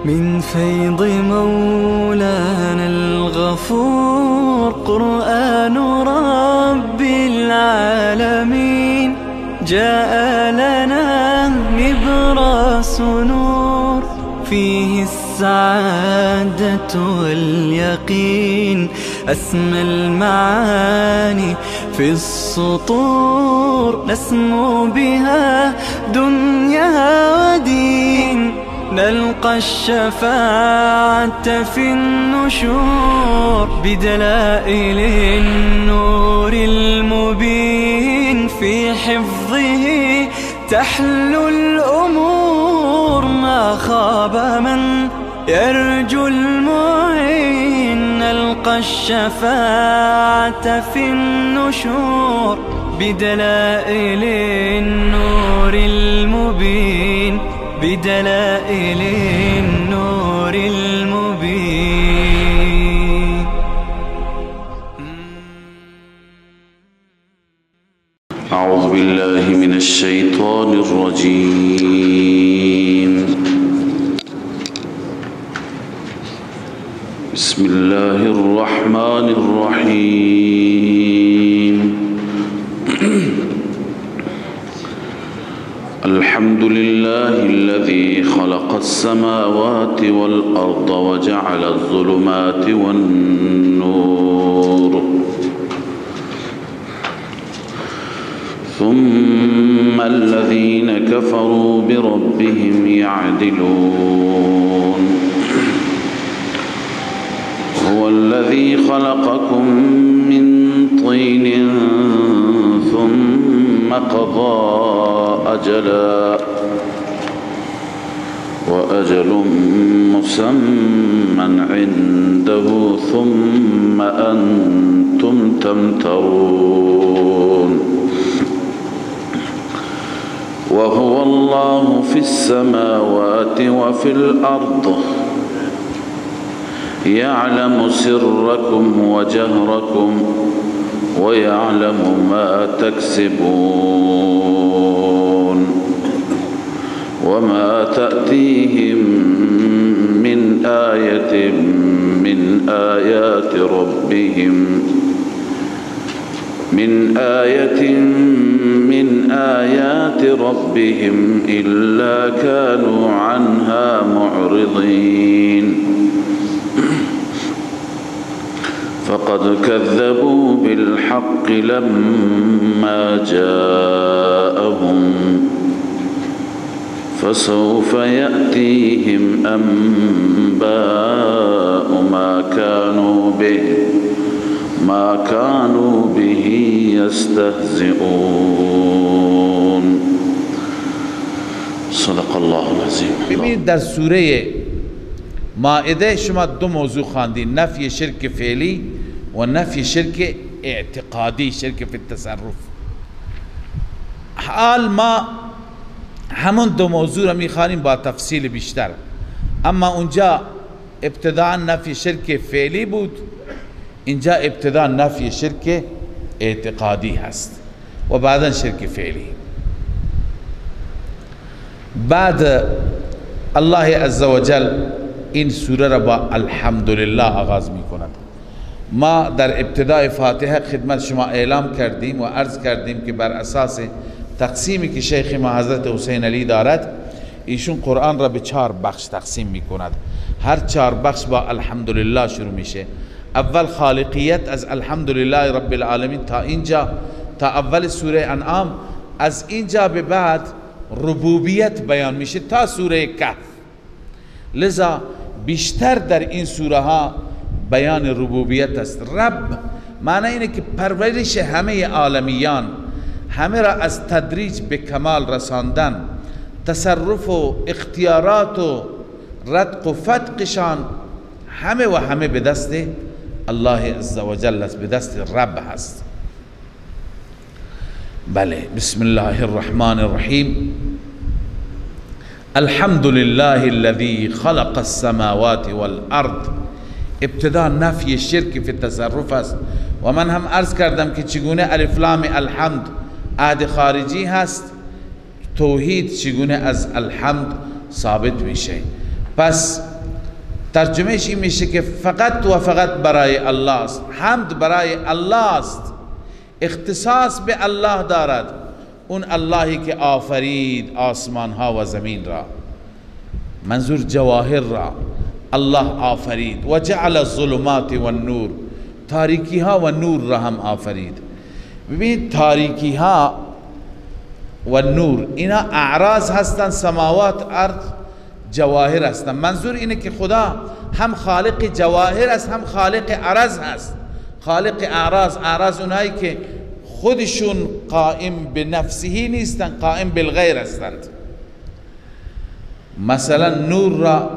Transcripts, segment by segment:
من فيض مولانا الغفور قرآن رب العالمين جاء لنا نبراس نور فيه السعادة واليقين أسمى المعاني في السطور نسمو بها دنيا ودين نلقى الشفاعة في النشور بدلائل النور المبين في حفظه تحلو الأمور ما خاب من يرجو المعين نلقى الشفاعة في النشور بدلائل النور المبين بدلائل النور المبين. أعوذ بالله من الشيطان الرجيم. بسم الله الرحمن الرحيم. الحمد لله الذي خلق السماوات والأرض وجعل الظلمات والنور ثم الذين كفروا بربهم يعدلون. هو الذي خلقكم من طين ثم قضى أجلا وأجل مسمى عنده ثم أنتم تمترون. وهو الله في السماوات وفي الأرض يعلم سركم وجهركم ويعلم ما تكسبون وما تأتيهم من آية من آيات ربهم إلا كانوا عنها معرضين. فقد كذبوا بالحق لما جاءهم فسوف يأتيهم أنباء ما كانوا به يستهزئون. صدق الله العظيم. ببینید در سوره مائده شما دو موضوع خواندید، نفی شرک فعلی و نفی شرک اعتقادی، شرک فی التصرف. حال ما همون دو موضوع را میخوانیم با تفصیل بیشتر، اما اونجا ابتداء نفی شرک فعلی بود، اینجا ابتداء نفی شرک اعتقادی هست و بعدا شرک فعلی. بعد الله عزوجل این سوره را با الحمدلله آغاز می کند. ما در ابتدای فاتحه خدمت شما اعلام کردیم و عرض کردیم که بر اساس تقسیمی که شیخ ما حضرت حسین علی دارد، ایشون قرآن را به 4 بخش تقسیم می کند. هر 4 بخش با الحمدلله شروع میشه. اول خالقیت از الحمدلله رب العالمین تا اینجا، تا اول سوره انعام. از اینجا به بعد ربوبیت بیان میشه تا سوره کهف. لذا بیشتر در این سوره ها بیان ربوبیت است. رب معنی اینه که پرورش همه عالمیان، همه را از تدریج به کمال رساندن، تصرف و اختیارات و رتق و فتقشان همه و همه به دست الله عزوجل است، به دست رب هست. بله، بسم الله الرحمن الرحیم. الحمد لله الذي خلق السماوات والارض. ابتدا نفی شرک فی التصرف است و من هم عرض کردم که چگونه الف لام الحمد عهد خارجی هست، توحید چگونه از الحمد ثابت میشه. پس ترجمهش این میشه که فقط و فقط برای الله است، حمد برای الله است، اختصاص به الله دارد، اون اللهی که آفرید آسمان ها و زمین را، منظور جواهر را الله آفرید، و جعل الظلمات و النور، تاریکی ها و نور را هم آفرید. ببینید تاریکی ها و نور اینا اعراض هستند، سماوات ارض جواهر هستند. منظور اینه که خدا هم خالق جواهر است هم خالق عرض هست. خالق اعراض اونایی که خودشون قائم به نفسهی نیستند، قائم بالغیر هستند. مثلا نور را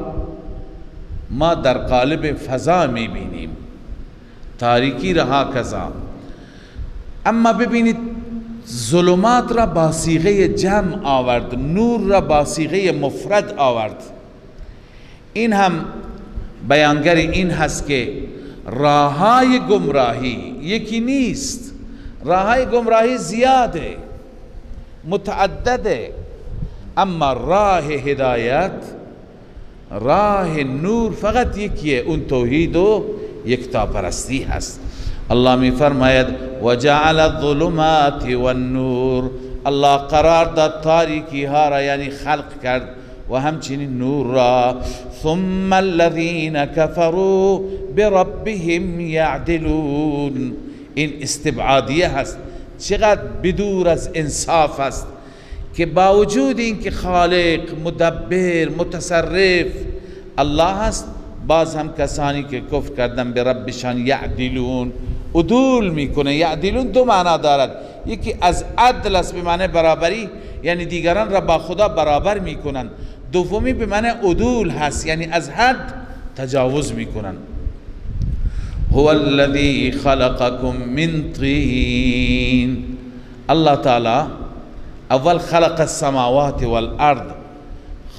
ما در قالب فضا میبینیم، تاریکی را هکذا. اما ببینید ظلمات را با صیغه جمع آورد، نور را با صیغه مفرد آورد. این هم بیانگر این هست که راههای گمراهی یکی نیست، راههای گمراهی زیاده، متعدده، اما راه هدایت، راه نور فقط یکیه، اون توحید و یکتاپرستی هست. الله می فرماید و جعل الظلمات و النور، الله قرار داد تاریکی ها را یعنی خلق کرد و همچنین نور را. ثم الذين كفروا بربهم يعدلون، این استبعادیه هست، چقدر بدور از انصاف است که با وجود این که خالق، مدبر، متصرف الله هست، باز هم کسانی که کفر کردن به ربشان یعدلون، عدول میکنه. یعدلون دو معنا دارد، یکی از عدل است به معنی برابری، یعنی دیگران را با خدا برابر میکنن. دومی به معنی عدول هست، یعنی از حد تجاوز میکنن. هو الذی خلقکم من طین، الله تعالی اول خلق السماوات والارض،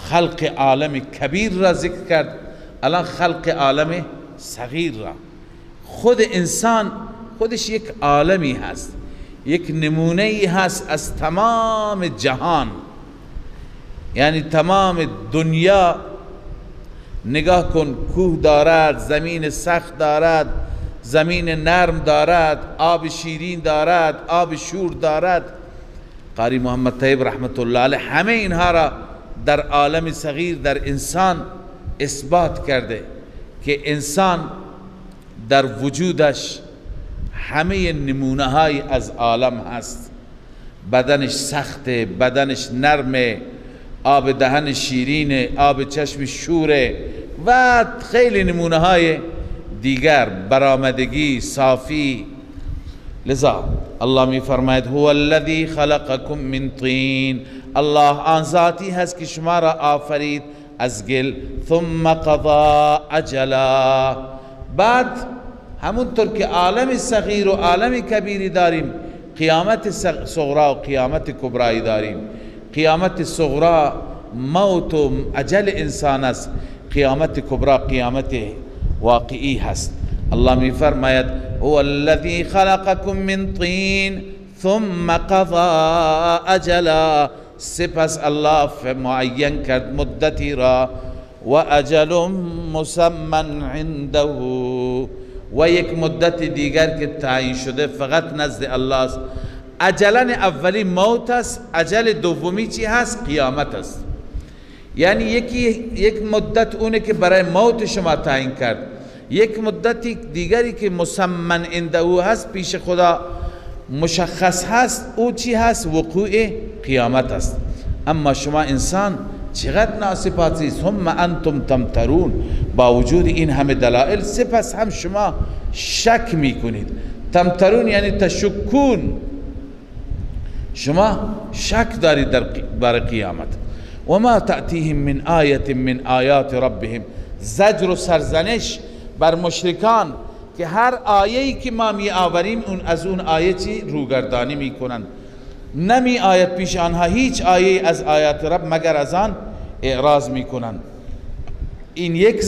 خلق عالم کبیر را ذکر کرد، الان خلق عالم صغیر را. خود انسان خودش یک عالمی هست، یک نمونه هست از تمام جهان، یعنی تمام دنیا. نگاه کن، کوه دارد، زمین سخت دارد، زمین نرم دارد، آب شیرین دارد، آب شور دارد. قاری محمد طیب رحمت الله علیه همه اینها را در عالم صغیر، در انسان اثبات کرده که انسان در وجودش همه نمونه های از عالم هست. بدنش سخته، بدنش نرمه، آب دهن شیرینه، آب چشم شوره و خیلی نمونه های دیگر، برآمدگی، صافی. لذا الله می فرماید هو الذی خلقکم من طین، الله آن ذاتی هست که شما را آفرید از گل. ثم قضا اجلا، بعد همونطور که عالم صغیر و عالم کبیری داریم، قیامت صغرا و قیامت کبرایی داریم. قیامت صغرا موت و اجل انسان است، قیامت کبرا قیامت واقعی هست. الله می فرماید هو الذی خلقکم من طین ثم قضا اجلا، سپس الله معین کرد مدتی را، و اجل مسمى عنده، و یک مدت دیگر که تعیین شده فقط نزد الله است. اجلن اولی موت است، اجل دومی چی هست؟ قیامت است. یعنی یک مدت اونه که برای موت شما تعیین کرد، یک مدت دیگری که مسمى عنده هست، پیش خدا مشخص هست، او چی هست؟ وقوع قیامت است. اما شما انسان چقدر ناسپاسی، ثم انتم تمترون، با وجود این همه دلائل سپس هم شما شک میکنید. تمترون یعنی تشکون، شما شک دارید در قیامت. و ما تأتیهم من آیت من آیات ربهم، زجر و سرزنش بر مشرکان که هر آیه‌ای که ما می آوریم از اون آیه چی روگردانی میکنند، نمی آید پیش آنها هیچ آیه از آیات رب مگر از آن اعراض میکنند. این یک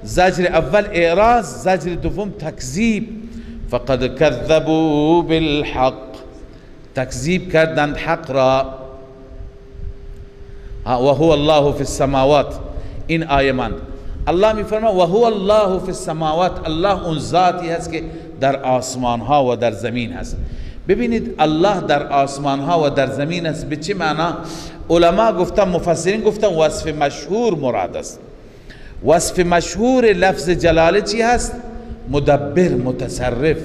زجر اول اعراض، زجر دوم تکذیب. فقد کذبوا بالحق، تکذیب کردند حق را. و هو الله فی السماوات، این آیه من الله میفرما و هو الله فی السماوات، الله اون ذاتی هست که در آسمان ها و در زمین هست. ببینید الله در آسمان ها و در زمین است به چه معنا؟ علما گفتن، مفسرین گفتن وصف مشهور مراد است. وصف مشهور لفظ جلاله چی هست؟ مدبر، متصرف.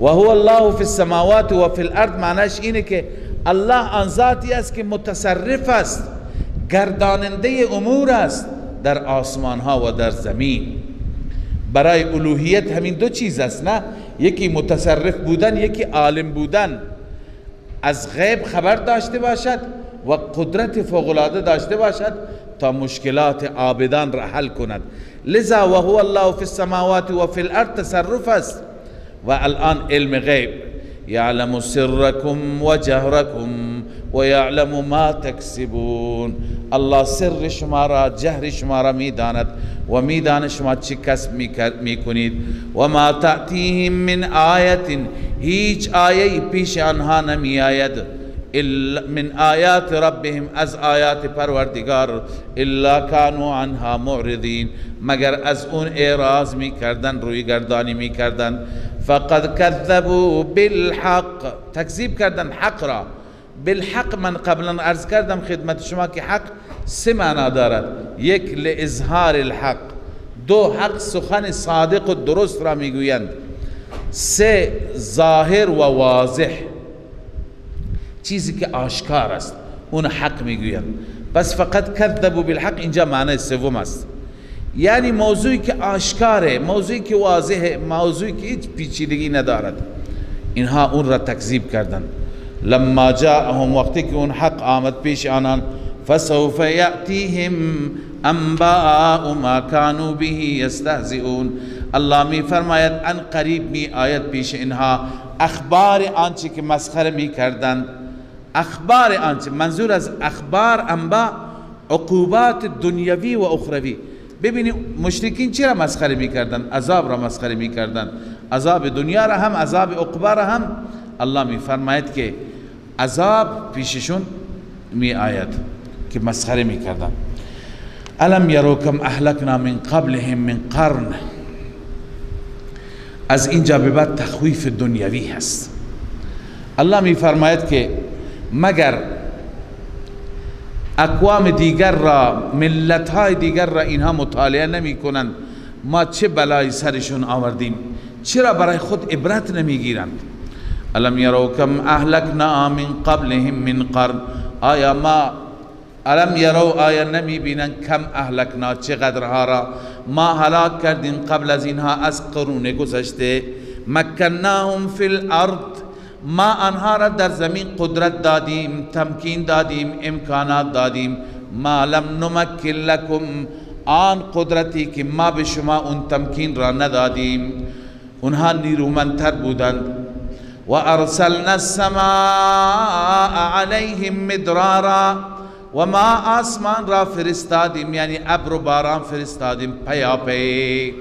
و هو الله فی السماوات و فی الارض معناش اینه که الله آن ذاتی است که متصرف است، گرداننده امور است در آسمان ها و در زمین. برای الوهیت همین دو چیز است نه؟ یکی متصرف بودن، یکی عالم بودن، از غیب خبر داشته باشد و قدرت فوق‌العاده داشته باشد تا مشکلات عابدان را حل کند. لذا و هو الله فی السماوات و فی الارض تصرف است. و الان علم غیب، یعلم سرکم و جهرکم و یعلم ما تکسبون. الله سر شما را، جهر شما را میداند و میداند شما چی کسب میکنید. و ما تأتیهم من آیت، هیچ آیه پیش آنها نمی آید، من آیات ربهم، از آیات پروردگار، الا کانوا عنها معرضین، مگر از اون اعراض میکردن، روی گردانی میکردن. فقد كذبوا بالحق، تکذیب کردن حق را. بالحق من قبلا عرض کردم خدمت شما که حق سه معنا دارد. یک لاظهار الحق، دو حق سخن صادق و درست را میگویند، سه ظاهر و واضح، چیزی که آشکار است اون حق میگویند. بس فقط کذبوا بالحق اینجا معنی سوم است، یعنی موضوعی که آشکاره، موضوعی که واضحه، موضوعی که هیچ پیچیدگی ندارد، اینها اون را تکذیب کردند. لما جاءهم، وقتی که اون حق آمد پیش آنان، فسوف یأتیهم انباء ما كانوا به یستهزئون، الله می فرماید ان قریب می آید پیش اینها اخبار آنچه که مسخره می کردند. اخبار آنچه، منظور از اخبار انباء عقوبات دنیوی و اخروی. ببینید مشرکین چرا مسخره میکردن؟ عذاب را مسخره میکردن، عذاب دنیا را هم، عذاب عقبا را هم. الله میفرماید که عذاب پیششون می آید که مسخره میکردن. الم یرو کم اهلکنا من قبلهم من قرن، از اینجا به بعد تخویف دنیوی هست. الله میفرماید که مگر اقوام دیگر را، ملت‌های دیگر را اینها مطالعه نمی کنند ما چه بلای سرشون آوردیم؟ چرا برای خود عبرت نمیگیرند؟ الم یرو کم اهلکنا من قبلهم من قرن، آیا ما، الم یرو آیا نمی بینند کم اهلکنا چقدرها را ما هلاک کردیم قبل از اینها از قرون گذشته. مکناهم فی الارض، ما آنها را در زمین قدرت دادیم، تمکین دادیم، امکانات دادیم. ما لم نمکن لکم، آن قدرتی که ما به شما اون تمکین را ندادیم. اونها نیرومندتر بودند. و ارسلنا السماء علیهم مدرارا، و ما آسمان را فرستادیم، یعنی ابر و باران فرستادیم پیاپی.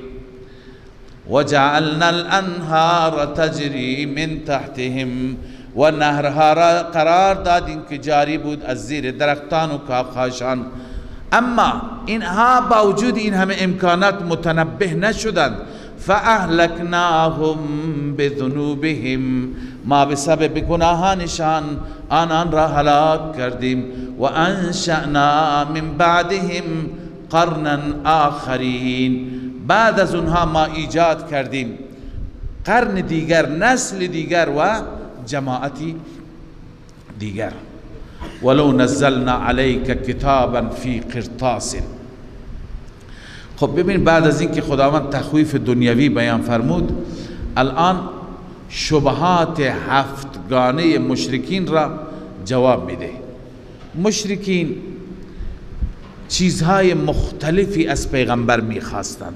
وجعلنا الانهار تجری من تحتهم، و نهرها را قرار دادیم که جاری بود از زیر درختان و کاخاشان. اما اینها باوجود این همه امکانات متنبه نشدند. فاهلکناهم بذنوبهم، ما بسبب گناهانشان آنان را هلاک کردیم. و انشأنا من بعدهم قرنا آخرین، بعد از اونها ما ایجاد کردیم قرن دیگر، نسل دیگر و جماعتی دیگر. ولو نزلنا علیک کتابا فی قرطاس. خب ببین، بعد از اینکه خداوند تخویف دنیوی بیان فرمود، الان شبهات هفتگانه مشرکین را جواب میده. مشرکین چیزهای مختلفی از پیغمبر میخواستند،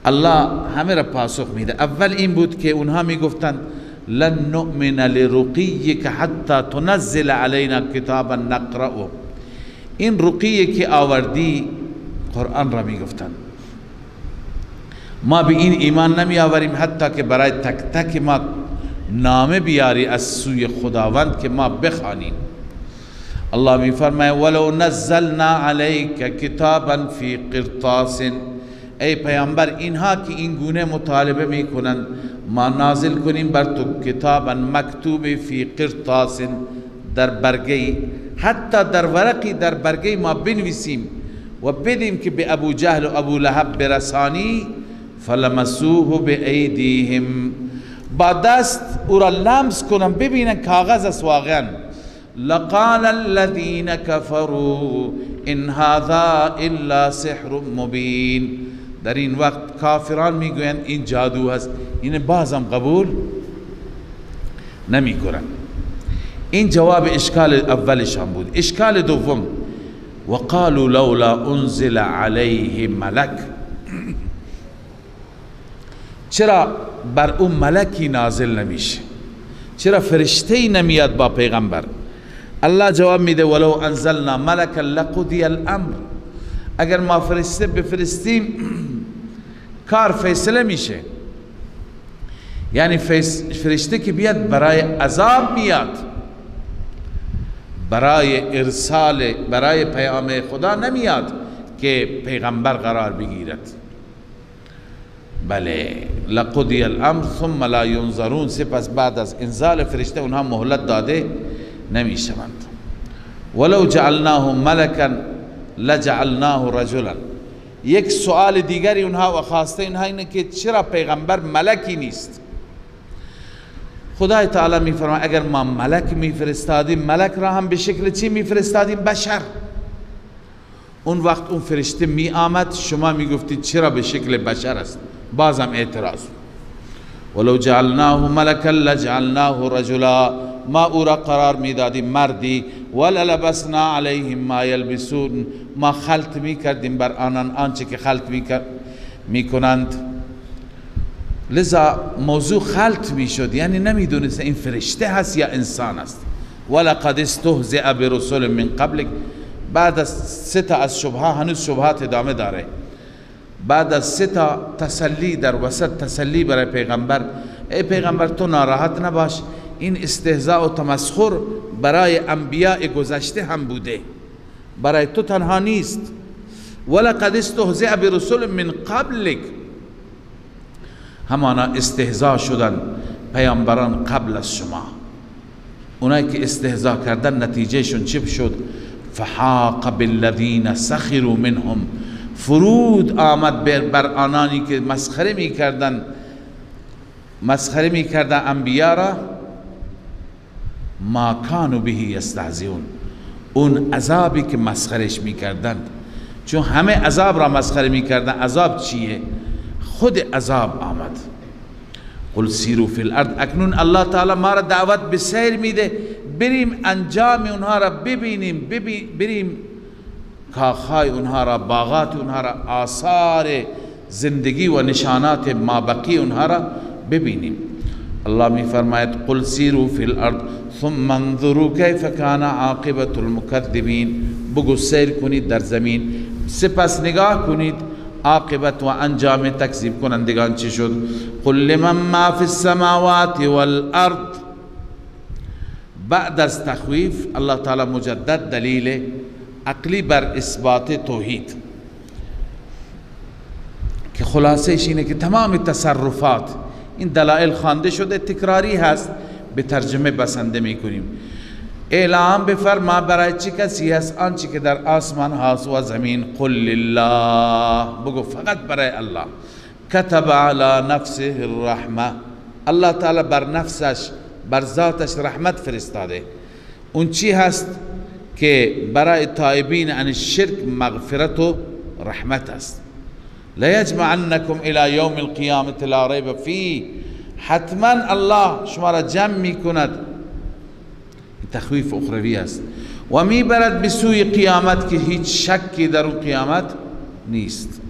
الله همه را پاسخ میده. اول این بود که اونها میگفتند لن نؤمن لرقیک حتی تنزل علینا کتابا نقرأه. این رقیه که آوردی قرآن را میگفتند، ما به این ایمان نمی آوریم حتی که برای تک تک ما نامه بیاری از سوی خداوند که ما بخوانیم. الله می فرماید ولو نزلنا علیک کتابا فی قرطاس، ای پیامبر اینها که این گونه مطالبه میکنند ما نازل کنیم بر تو کتابا مکتوب فی قرطاس در برگی، حتی در ورقی در برگی ما بنویسیم و بدیم که به ابو جهل و ابو لهب برسانی، فلمسوه بایدیهم، با دست او را لمس کنن ببینن کاغذ است واقعا. لقال الذين كفروا ان هذا الا سحر مبین، در این وقت کافران میگویند این جادو هست، این بازم قبول نمی کنن. این جواب اشکال اولشان بود. اشکال دوم، وقالوا لولا انزل علیه ملک، چرا بر اون ملکی نازل نمیشه؟ چرا فرشته‌ای نمیاد با پیغمبر؟ الله جواب میده ولو انزلنا ملکا لقضی الامر، اگر ما فرشته بفرستیم کار فیصله میشه. یعنی فرشته که بیاد برای عذاب میاد، برای ارسال، برای پیام خدا نمیاد که پیغمبر قرار بگیرد. بله، لقضی الامر ثم لا ینظرون، سپس بعد از انزال فرشته اونها مهلت داده نمیشوند. ولو جعلناه ملکا لجعلناه رجلا، یک سوال دیگری اونها و خواسته اینها اینه که چرا پیغمبر ملکی نیست؟ خدای تعالی میفرماید اگر ما ملک میفرستادیم، ملک را هم به شکل چی میفرستادیم؟ بشر. اون وقت اون فرشته می آمد، شما میگفتید چرا به شکل بشر است؟ بازم اعتراض. ولو جعلناه ملکا لجعلناه رجلا، ما او را قرار میدادیم مردی، وللبسنا علیهم ما یلبسون، ما خلط میکردیم بر آنان آنچه که خلط میکنند. لذا موضوع خلط میشد، یعنی نمیدونست این فرشته هست یا انسان است. ولقد استهزئ برسول من قبلک، بعد از 3 تا از شبهات، هنوز شبهات ادامه داره، بعد از 3 تا تسلی در وسط، تسلی برای پیغمبر. ای پیغمبر تو ناراحت نباش، این استهزاء و تمسخر برای انبیاء گذشته هم بوده، برای تو تنها نیست. ولقد استهزئ برسول من قبلک، همانا استهزاء شدن پیامبران قبل از شما. اونایی که استهزاء کردن نتیجه شون چی شد؟ فحاق بالذین سخروا منهم، فرود آمد بر آنانی که مسخره میکردن انبیا را، ما کانوا به یستهزئون، اون عذابی که مسخرش میکردند. چون همه عذاب را مسخره میکردن. عذاب چیه؟ خود عذاب آمد. قل سیروا فی الارض، اکنون الله تعالی ما را دعوت به سیر میده، بریم انجام اونها را ببینیم، بریم کاخهای اونها را، باغات اونها را، آثار زندگی و نشانات مابقی اونها را ببینیم. الله می فرماید قل سیروا فی الارض ثم انظروا کیف کان عاقبة المکذبین، بگو سیر کنید در زمین، سپس نگاه کنید عاقبت و انجام تکذیب کنندگان چی شد. قل لمن ما فی السماوات والارض، بعد از تخویف الله تعالی مجدد دلیل عقلی بر اثبات توحید که خلاصهش اینه که تمام تصرفات، این دلائل خوانده شده، تکراری هست، به ترجمه بسنده میکنیم. اعلام بفرما برای چه کسی هست آنچه که در آسمان هاست و زمین. قل لله، بگو فقط برای الله. کتب علی نفسه الرحمه، الله تعالی بر نفسش، بر ذاتش رحمت فرستاده. اون چی هست که برای تائبین عن الشرک مغفرت و رحمت است. لیجمعنکم الی یوم القیامة لا ریب فیه، حتما الله شما را جمع می کند. تخویف اخروی است و می برد به سوی قیامت که هیچ شکی در اون قیامت نیست،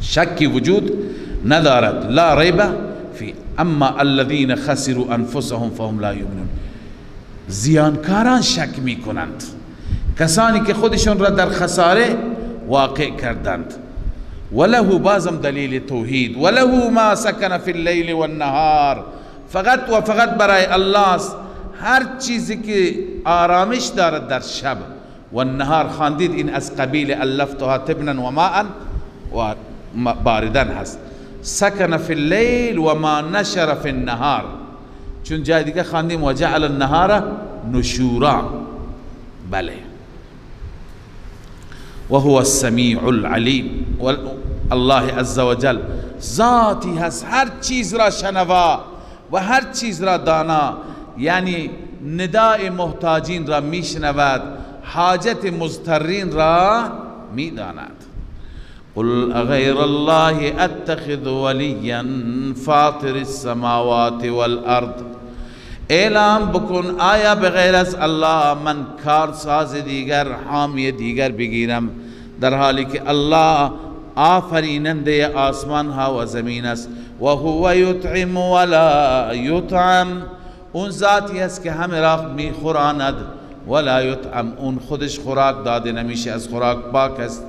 شکی وجود ندارد. لا ریب فی. اما الذین خسروا انفسهم فهم لا یؤمنون، زیانکاران شک می کنند، کسانی که خودشون را در خساره واقع کردند. وله، بازم دلیل توحید، وله ما سکن فی اللیل والنهار، فقط و فقط برای الله است هر چیزی که آرامش دارد در شب و نهار. خواندید این از قبیل الفتها تبنا و ماء و باردن هست. سکن فی اللیل و ما نشر فی النهار، چون جای دیگه خواندیم و جعل النهار نشورا. بله. و هو السمیع العلیم. الله عز وجل ذاتی هست هر چیز را شنوا و هر چیز را دانا، یعنی ندای محتاجین را میشنود، حاجت مضطرین را میداند. قل اغیر الله اتخذ ولیا فاطر السماوات والارض، اعلام بکن آیا بغیر از الله من کارساز دیگر، حامی دیگر بگیرم، در حالی که الله آفریننده آسمان ها و زمین است. و هو یطعم ولا یطعم، اون ذاتی است که همه را میخوراند، ولا یطعم، اون خودش خوراک داده نمیشه، از خوراک پاک است،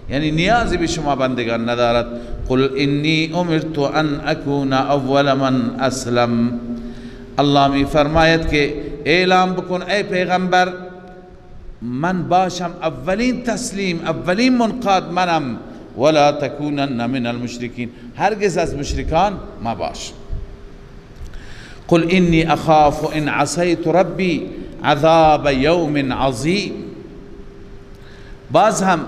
یعنی نیازی به شما بندگان ندارد. قل انی امرت ان اکون اول من اسلم، الله می فرماید که اعلام بکن ای پیغمبر من باشم اولین تسلیم، اولین منقاد منم. ولا تکونن من المشرکین، هرگز از مشرکان مباش. قل انی اخاف ان عصیت ربی عذاب یوم عظیم، باز هم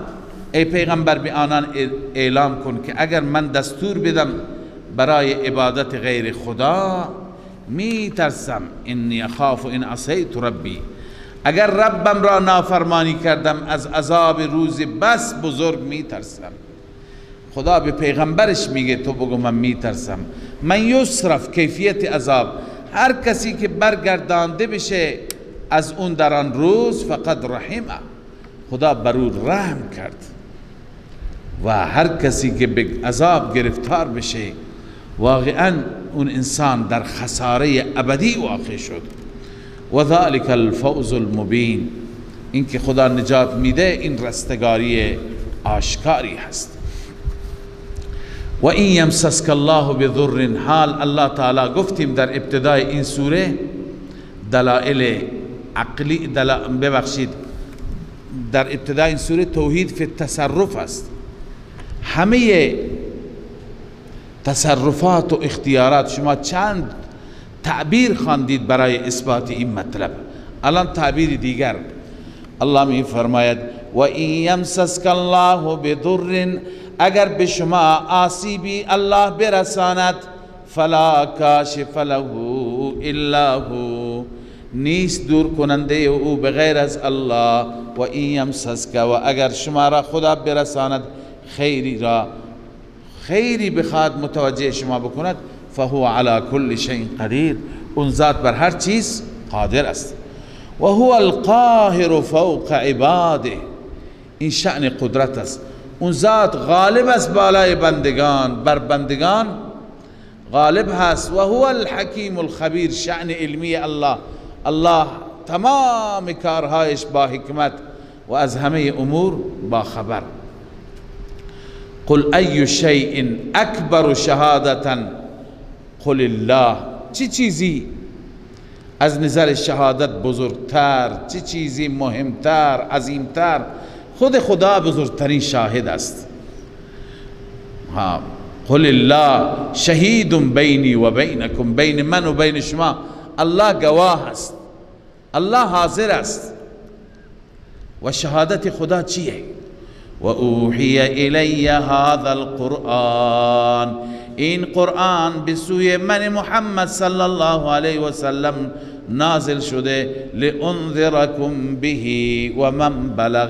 ای پیغمبر به آنان اعلام کن که اگر من دستور بدم برای عبادت غیر خدا می ترسم، انی اخاف ان عصیت ربی، اگر ربم را نافرمانی کردم از عذاب روز بس بزرگ می ترسم. خدا به پیغمبرش میگه تو بگو من می ترسم. من یصرف، کیفیت عذاب، هر کسی که برگردانده بشه از اون در آن روز، فقد رحمه، خدا بر او رحم کرد. و هر کسی که به عذاب گرفتار بشه واقعا اون انسان در خساره ابدی واقع شد. و ذلک الفوز المبین، این که خدا نجات میده این رستگاری آشکاری هست. و این یمسسک الله بضر، حال الله تعالی گفتیم در ابتدای این سوره دلائل عقلی، ببخشید در ابتدای این سوره توحید فی التصرف است. همه تصرفات و اختیارات، شما چند تعبیر خواندید برای اثبات این مطلب، الان تعبیر دیگر. الله می فرماید و این یمسسک الله بضر، اگر به شما آسیبی الله برساند، فلا کاشف له الا هو، نیست دور کننده او بغیر از الله. و این یمسسک، و اگر شما را خدا برساند خیری بخواد متوجه شما بکند، فهو علی کل شیء قدیر، اون ذات بر هر چیز قادر است. و هو القاهر فوق عباده، این شأن قدرت است، اون ذات غالب است بالای بندگان، بر بندگان غالب هست. و هو الحکیم الخبیر، شأن علمی الله، الله تمام کارهایش با حکمت و از همه امور با خبر. قل ای شیء اکبر شهادتا قل الله، چه چیزی از نظر شهادت بزرگتر، چه چیزی مهمتر، عظیمتر؟ خود خدا بزرگترین شاهد است. قل الله شهید بینی و بینکم، بین من و بین شما الله گواه است، الله حاضر است. و شهادت خدا چیه؟ و اوحی الی هذا القرآن، این قرآن به سوی من محمد صلی الله علیه و سلم نازل شده، لانذرکم به و من بلغ،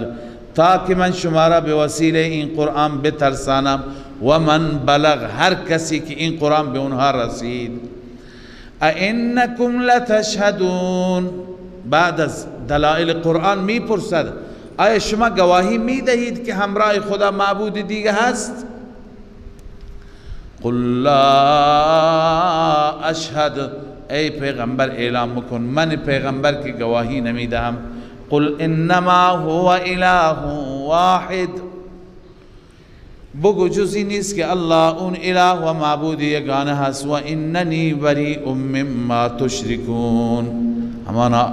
تا که من شما را به وسیله این قرآن بترسانم، و من بلغ، هر کسی که این قرآن به اونها رسید. اینکم لتشهدون، بعد از دلائل قرآن میپرسد آیا شما گواهی میدهید که همراه خدا معبود دیگه هست؟ قل لا اشهد، ای پیغمبر اعلام بکن من پیغمبر که گواهی نمیدهم. قل انما هو اله واحد، بگو جزی نیست که الله اون اله و معبود یگانه هست. و اننی بریء مما تشرکون، همانا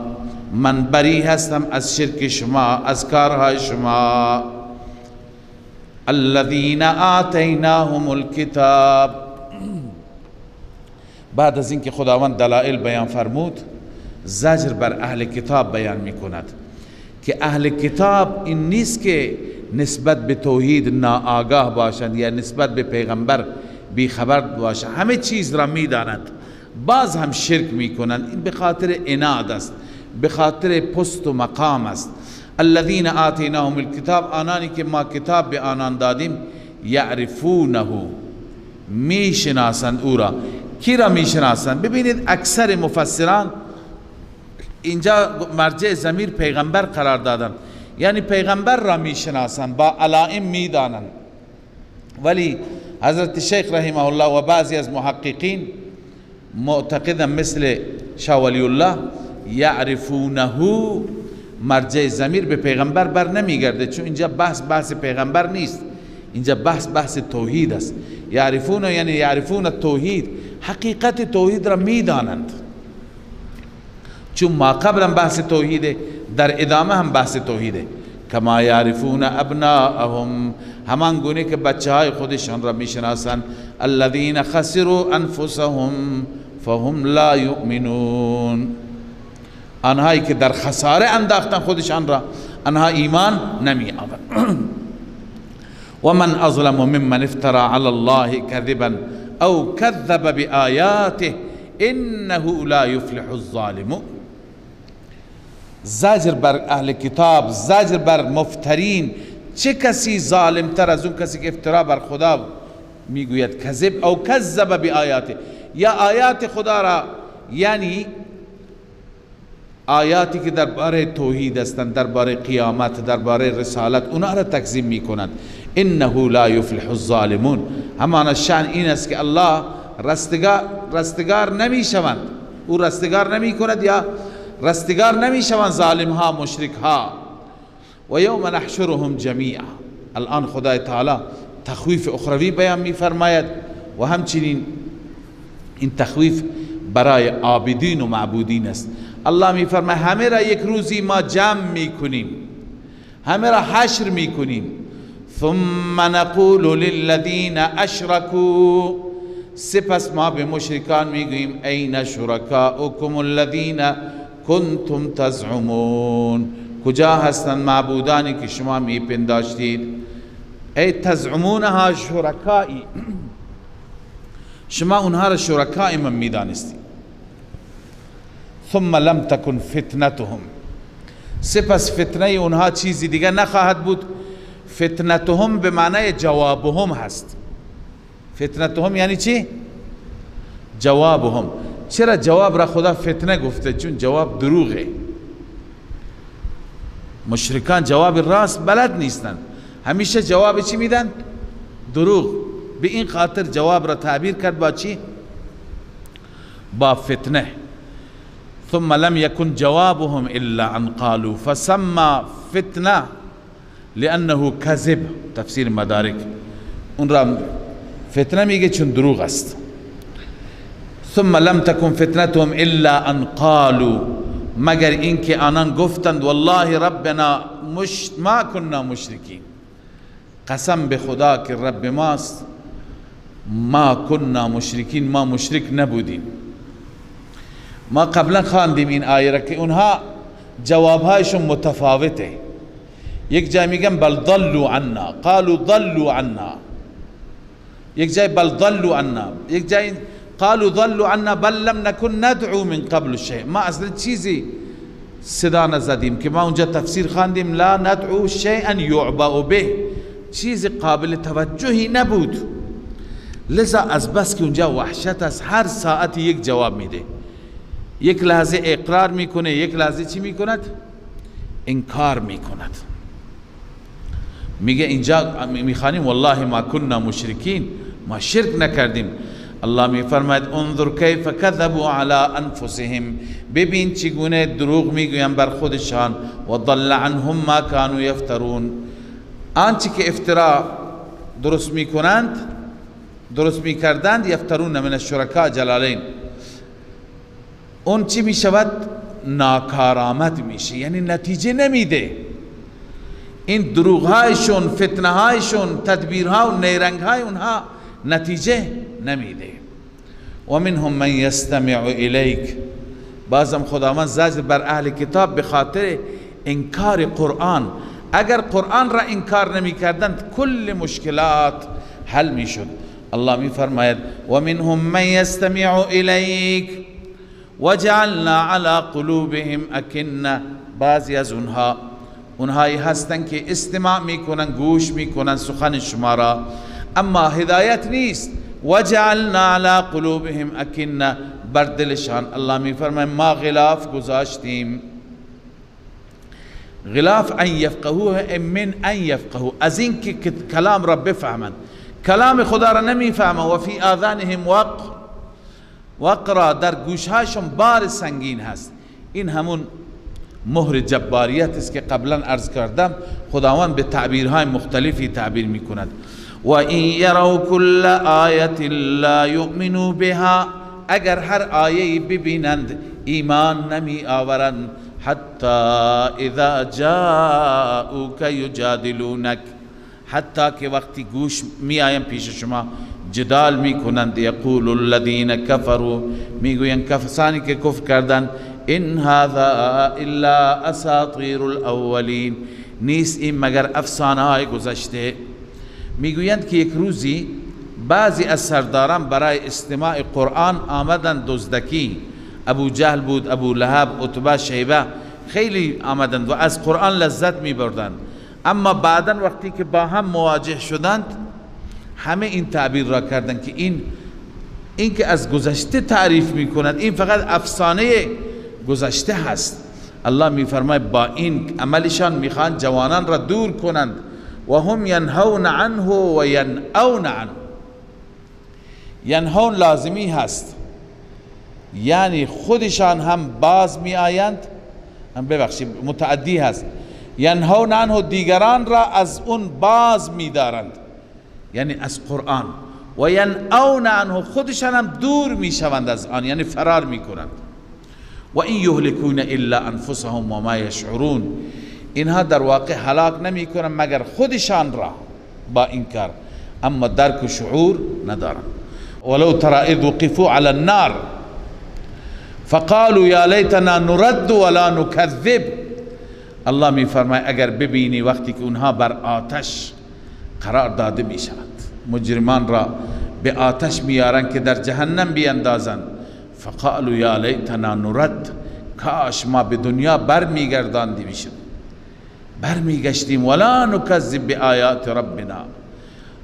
من بری هستم از شرک شما، از کارهای شما. الذین آتیناهم الکتاب. بعد از اینکه خداوند دلائل بیان فرمود، زجر بر اهل کتاب بیان می کند که اهل کتاب این نیست که نسبت به توحید ناآگاه باشند یا نسبت به پیغمبر بیخبر باشند، همه چیز را می دانند، باز هم شرک می کنند. این به خاطر عناد است، به خاطر پست و مقام است. الذین آتیناهم الکتاب، آنانی که ما کتاب به آنان دادیم، یعرفونه، می شناسند او را. کی را می شناسند؟ ببینید اکثر مفسران اینجا مرجع ضمیر پیغمبر قرار دادن، یعنی پیغمبر را می شناسند، با علائم می دانند. ولی حضرت شیخ رحمه الله و بعضی از محققین معتقدن مثل شاه ولی الله یعرفونه، مرجع ضمیر به پیغمبر بر نمیگرده، چون اینجا بحث پیغمبر نیست، اینجا بحث توحید است. یعرفونه یعنی یعرفون توحید، حقیقت توحید را میدانند، چون ما قبلا بحث توحیده، در ادامه هم بحث توحیده. کما یعرفون ابناءهم، همان گونه که بچه های خودشان را میشناسند. الذین خسروا انفسهم فهم لا یؤمنون، آنهایی که در خساره انداختن خودشان را، آنها ایمان نمی آورند. و من اظلم ممن افترى علی الله کذبا او کذب بآیاته انه لا یفلح الظالمون. زجر بر اهل کتاب، زجر بر مفترین. چه کسی ظالم تر از اون کسی که افترا بر خدا میگوید کذب او کذب بآیاته، یا آیات خدا را، یعنی آیاتی که درباره توحید هستند، درباره قیامت، درباره رسالت، اونا را تکذیب میکنند. انه لا یفلح الظالمون، همان شأن این است که الله رستگار نمیشوند، او رستگار نمی کند یا رستگار نمیشوند ظالم ها، مشرک ها. و یوم نحشرهم جمیعا، الان خدای تعالی تخویف اخروی بیان میفرماید و همچنین این تخویف برای عابدین و معبودین است. الله میفرماید همه را یک روزی ما جمع میکنیم، همه را حشر میکنیم. ثم نقول للذین اشرکوا، سپس ما به مشرکان میگوییم این شرکاؤکم الذین کنتم تزعمون، کجا هستند معبودانی که شما میپنداشتید؟ ای تزعمونها شرکایی، شما اونها را شرکای من میدانستید. ثم لم تکن فتنتهم، سپس فتنه اونها چیزی دیگه نخواهد بود. فتنتهم به معنی جوابهم هست. فتنتهم یعنی چی؟ جوابهم. چرا جواب را خدا فتنه گفته؟ چون جواب دروغه. مشرکان جواب راست بلد نیستن، همیشه جواب چی میدن؟ دروغ. به این خاطر جواب را تعبیر کرد با چی؟ با فتنه. ثم لم يكن جوابهم الا ان قالوا فسمى فتنه لانه كذب. تفسیر مدارک اون را فتنه میگه چون دروغ است. ثم لم تكن فتنتهم الا ان قالوا، مگر اینکه آنان گفتند والله ربنا ما كنا مشرکین، قسم به خدا که رب ماست، ما كنا مشرکین، ما مشرک نبودیم. ما قبلا خواندیم این آیه را که اونها جوابهایشون متفاوته. یک جای میگن بل ضلوا عنا، قالوا ضلوا عنا، یک جای بل ضلوا عنا، یک جای قالوا ضلوا عنا بل لم نكن ندعو من قبل شيء، ما اصلا چیزی صدا نزدیم که ما اونجا تفسیر خواندیم لا ندعو شيئا يعبأ به، چیز قابل توجهی نبود. لذا از بس که اونجا وحشت است، هر ساعت یک جواب میده، یک لحظه اقرار میکنه، یک لحظه چی میکند؟ انکار میکند. میگه اینجا میخوانیم والله ما كنا مشرکین، ما شرک نکردیم. الله میفرماید انظر کیف کذبوا علی انفسهم، ببین چگونه دروغ میگویند بر خودشان. و ضل عنهم ما كانوا یفترون، آنچه که افترا درست میکنند، درست میکردند، یفترون من الشرکاء جلالین، اون چی میشود؟ ناکارآمد میشه، یعنی نتیجه نمیده. این دروغهایشون، فتنهایشون، تدبیرها و نیرنگهای اونها نتیجه نمیده. و منهم من یستمع الیک، بازم خداوند زجر بر اهل کتاب به خاطر انکار قرآن. اگر قرآن را انکار نمی کردند کل مشکلات حل می شد. الله می فرماید و منهم من یستمع الیک وجعلنا على قلوبهم اکنه، بعضی از اونهایی هستند که استماع میکنن، گوش میکنن سخن شما را، اما هدایت نیست. وجعلنا على قلوبهم اکنه، بر دلشان الله میفرماید ما غلاف گذاشتیم. غلاف ان یفقهوه من ان یفقهو، از این که کلام را بفهمن، کلام خدا را نمیفهمن. و فی آذانهم وقرا، در گوشهاشون بار سنگین هست. این همون مهر جباریت است که قبلا عرض کردم، خداوند به تعبیرهای مختلفی تعبیر میکند. و این یروا کل آیت لا یؤمنوا بها، اگر هر آیه ببینند ایمان نمی آورند. حتی اذا جاءوک یجادلونک، حتی که وقتی گوش می آیم پیش شما جدال می کنند. یقول الذین کفروا، میگویند کسانی که کفر کردند ان هذا الا اساطیر الاولین، نیست این مگر افسانه های گذشته. میگویند که یک روزی بعضی از سرداران برای استماع قرآن آمدند دزدکی. ابو جهل بود، ابو لهب، عتبه، شیبه، خیلی آمدند و از قرآن لذت می بردند. اما بعدا وقتی که با هم مواجه شدند همه این تعبیر را کردند که این که از گذشته تعریف می کند این فقط افسانه گذشته هست. الله می فرماید با این عملشان میخوان جوانان را دور کنند. و هم ینهون عنه و ینأون عنه. ینهون لازمی هست، یعنی خودشان هم باز می آیند، هم ببخشید متعدی هست. ینهون عنه، دیگران را از اون باز می دارند، یعنی از قرآن. و ینأون عنه، خودشان هم دور می شوند از آن، یعنی فرار می کنند. و این یهلکون الا انفسهم و ما یشعرون، اینها در واقع هلاک نمی کنند مگر خودشان را با این کار، اما درک و شعور ندارند. ولو ترى اذ وقفوا على النار فقالوا یا لیتنا نرد ولا نکذب. الله می فرماید اگر ببینی وقتی که اونها بر آتش قرار داده می شود، مجرمان را به آتش میارن که در جهنم بیندازند. فقالوا یا لیتنا نرد، کاش ما به دنیا برمیگردانده میشد، برمیگشتیم. ولا نکذب بآیات ربنا،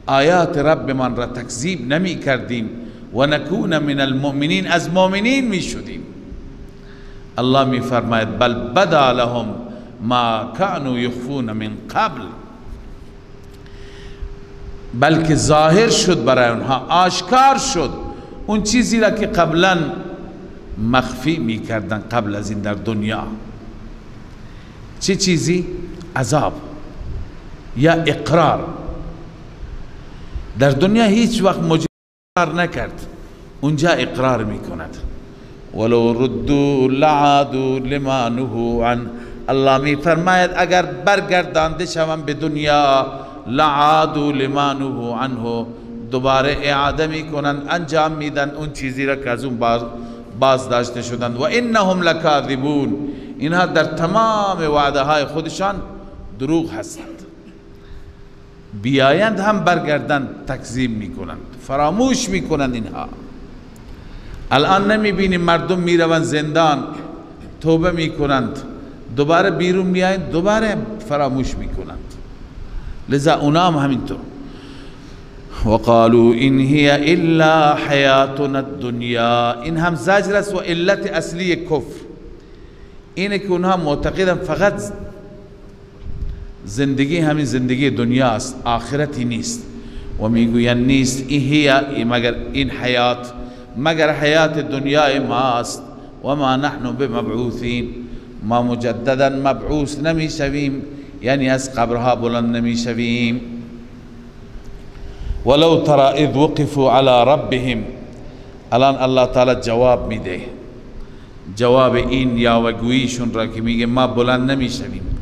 آیات رب من را تکذیب نمی کردیم. و نکون من المؤمنین، از مؤمنین می شدیم. الله می فرماید بل بدا لهم ما كانوا یخفون من قبل، بلکه ظاهر شد برای اونها، آشکار شد اون چیزی را که قبلا مخفی می کردن قبل از این در دنیا. چه چیزی؟ عذاب یا اقرار. در دنیا هیچ وقت مجرم اقرار نکرد، اونجا اقرار می کند. ولو ردوا لعادوا لما نهوا عنه، الله می فرماید اگر برگردانده شوند به دنیا، لعادوا لما نهوا عنه، دوباره اعاده می کنند، انجام میدن اون چیزی را که از اون باز داشته شدند. و انهم لکاذبون، اینها در تمام وعده های خودشان دروغ هستند. بیایند هم برگردند تکذیب میکنند، فراموش میکنند. اینها الان نمیبینیم مردم میروند زندان، توبه میکنند، دوباره بیرون میایند، دوباره فراموش میکنند. لذا اونام همینطور. وقالوا ان هي الا حیاتنا الدنیا، این هم زجر است و علت اصلی کفر اینه که اونها معتقدن فقط زندگی همین زندگی دنیا است، آخرتی نیست. و میگوین نیست مگر این حیات مگر حیات دنیای ماست. و ما نحن بمبعوثین، ما مجددا مبعوث نمی شویم، یعنی از قبرها بلند نمی شویم. ولو ترى اذ وقفوا على ربهم، الان الله تعالی جواب میده، جواب این یاوه‌گوییشون را که میگه ما بلند نمی شویم.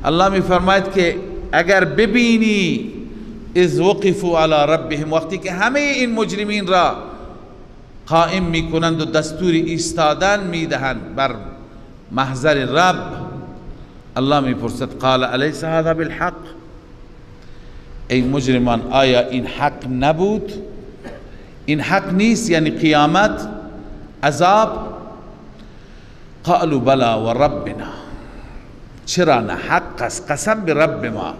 الله می فرماید که اگر ببینی اذ وقفوا علی ربهم، وقتی که همه این مجرمین را قائم میکنند و دستور ایستادن میدهند بر محضر رب، الله میپرسد قال الیس هذا بالحق، ای مجرمان آیا این حق نبود؟ این حق نیست؟ یعنی قیامت، عذاب؟ قالوا بلا و ربنا، چرا نه، حق است، قسم به رب ما.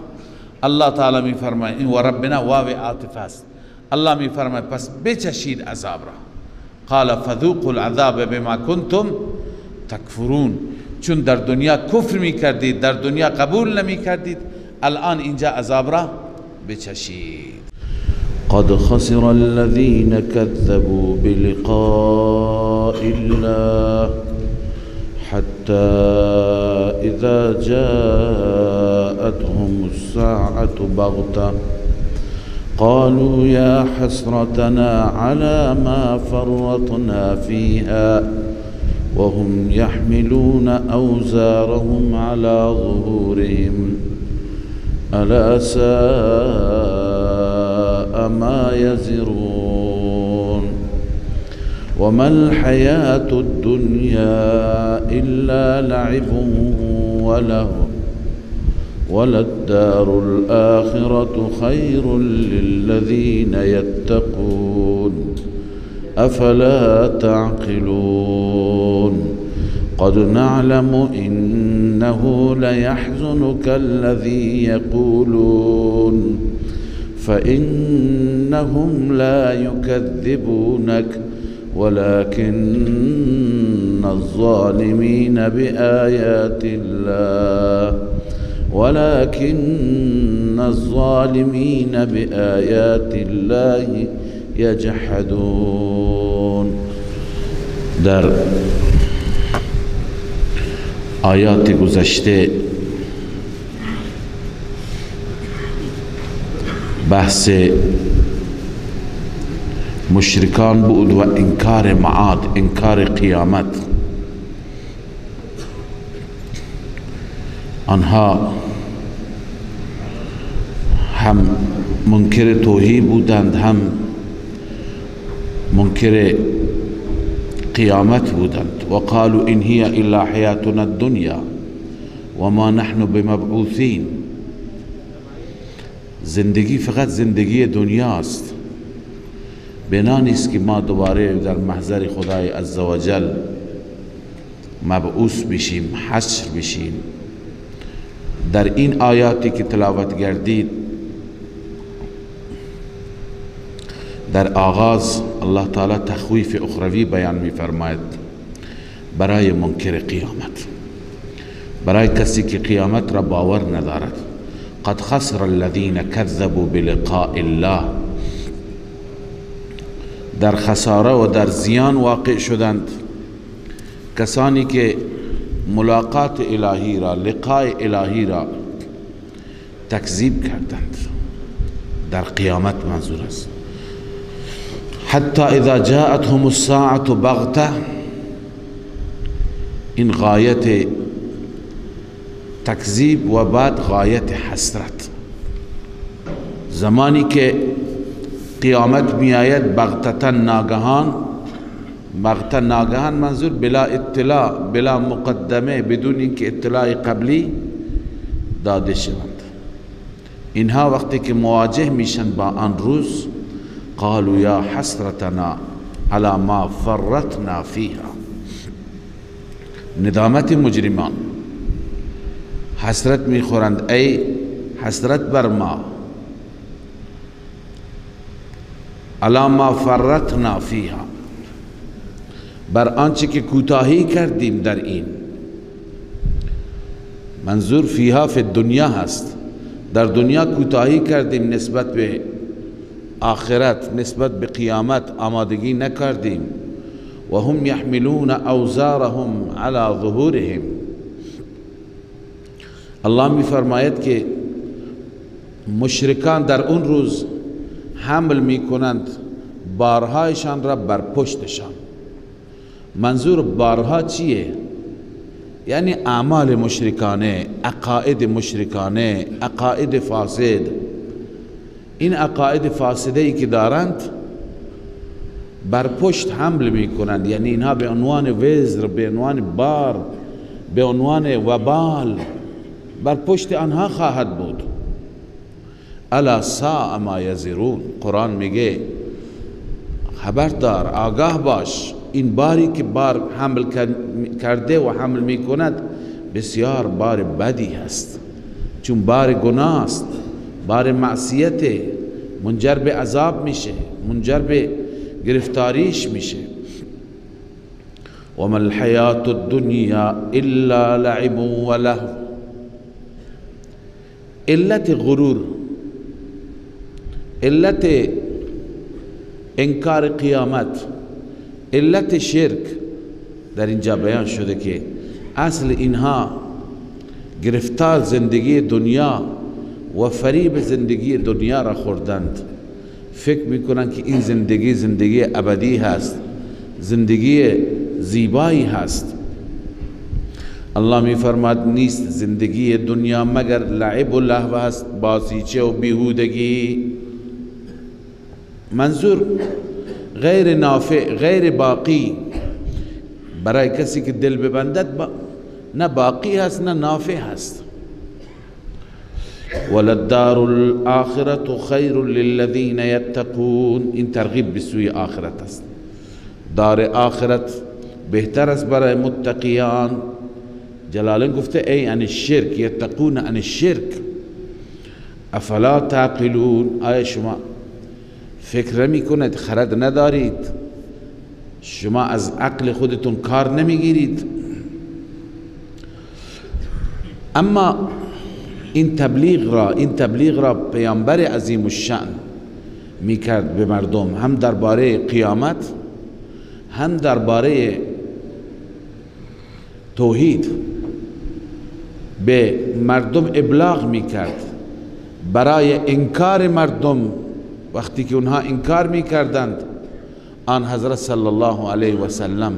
الله تعالی می فرماید این و ربنا واو عاطف است، الله می فرماید پس بچشید عذاب را. قال فذوقوا العذاب بما کنتم تکفرون، چون در دنیا کفر می کردید، در دنیا قبول نمی کردید، الان اینجا عذاب را بچشید. قد خسر الذين كذبوا بلقاء الله حتى إذا جاءتهم الساعة بغتة قالوا يا حسرتنا على ما فرطنا فيها وهم يحملون أوزارهم على ظهورهم ألا ساء ما يزرون وما الحياة الدنيا إلا لعب ولهو وللدار الآخرة خير للذين يتقون أفلا تعقلون قد نعلم إنه ليحزنك الذي يقولون فإنهم لا يكذبونك ولكن الظالمين بآيات الله يجحدون. در آیات گذشته بحث مشرکان بود و انکار معاد، انکار قیامت. آنها هم منکر توحید بودند، هم منکر قیامت بودند. و قالوا ان هي الا حیاتنا الدنیا و ما نحن بمبعوثین، زندگی فقط زندگی دنیاست، بنا نیست که ما دوباره در محضر خدای عزوجل مبعوث بشیم، حشر بشیم. در این آیاتی که تلاوت گردید در آغاز الله تعالی تخویف اخروی بیان می فرماید برای منکر قیامت، برای کسی که قیامت را باور ندارد. قد خسر الذين كذبوا بلقاء الله، در خساره و در زیان واقع شدند کسانی که ملاقات الهی را، لقاء الهی را تکذیب کردند. در قیامت منظور است. حتی اذا جاءتهم الساعة بغته، این غایت تکذیب و بعد غایت حسرت. زمانی که قیامت می آید بغتتا، ناگهان، بغتتا ناگهان منظور بلا اطلاع، بلا مقدمه، بدون اینکه اطلاع قبلی داده شوند. اینها وقتی که مواجه میشن با آن روز، قالوا یا حسرتنا على ما فرطنا فيها، ندامت مجرمان، حسرت میخورند، ای حسرت بر ما، على ما فرطنا فيها، بر آنچه که کوتاهی کردیم در این. منظور فیها فی الدنیا هست، در دنیا کوتاهی کردیم نسبت به آخرت، نسبت به قیامت آمادگی نکردیم. و هم یحملون اوزارهم علی ظهورهم، الله می فرماید که مشرکان در اون روز حمل می کنند بارهایشان را بر پشتشان. منظور بارها چیه؟ یعنی اعمال مشرکانه، عقاید مشرکانه، عقاید فاسد. این عقاید فاسده ای که دارند بر پشت حمل میکنند، یعنی اینها به عنوان وزر، به عنوان بار، به عنوان وبال بر پشت آنها خواهد بود. الا ساء ما یزرون. قرآن میگه خبردار، آگاه باش، این باری که بار حمل کرده و حمل میکند بسیار بار بدی هست، چون بار گناه است، بار معصیت، منجر به عذاب میشه، منجر به گرفتاریش میشه. وما الحیات الدنیا الا لعب و لهو. علت غرور، علت انکار قیامت، علت شرک در اینجا بیان شده که اصل اینها گرفتار زندگی دنیا و فریب زندگی دنیا را خوردند. فکر میکنند که این زندگی زندگی ابدی هست، زندگی زیبایی هست. الله میفرماد نیست زندگی دنیا مگر لعب و لهو هست، بازیچه و بیهودگی. منظور غیر نافع، غیر باقی. برای کسی که دل ببندد نه باقی هست نه نافع هست. وللدار الآخرة خیر للذین یتقون. این ترغیب به سوی آخرت است. دار آخرت بهتر است برای متقیان. جلالین گفته ای عن الشرک، یتقون عن الشرک. افلا تعقلون. آیا شما فکر نمی کند، خرد ندارید؟ شما از عقل خودتون کار نمیگیرید؟ اما این تبلیغ را پیامبر عظیم الشأن میکرد به مردم، هم درباره قیامت، هم درباره توحید به مردم ابلاغ میکرد. برای انکار مردم، وقتی که اونها انکار میکردند، آن حضرت صلی الله علیه و سلم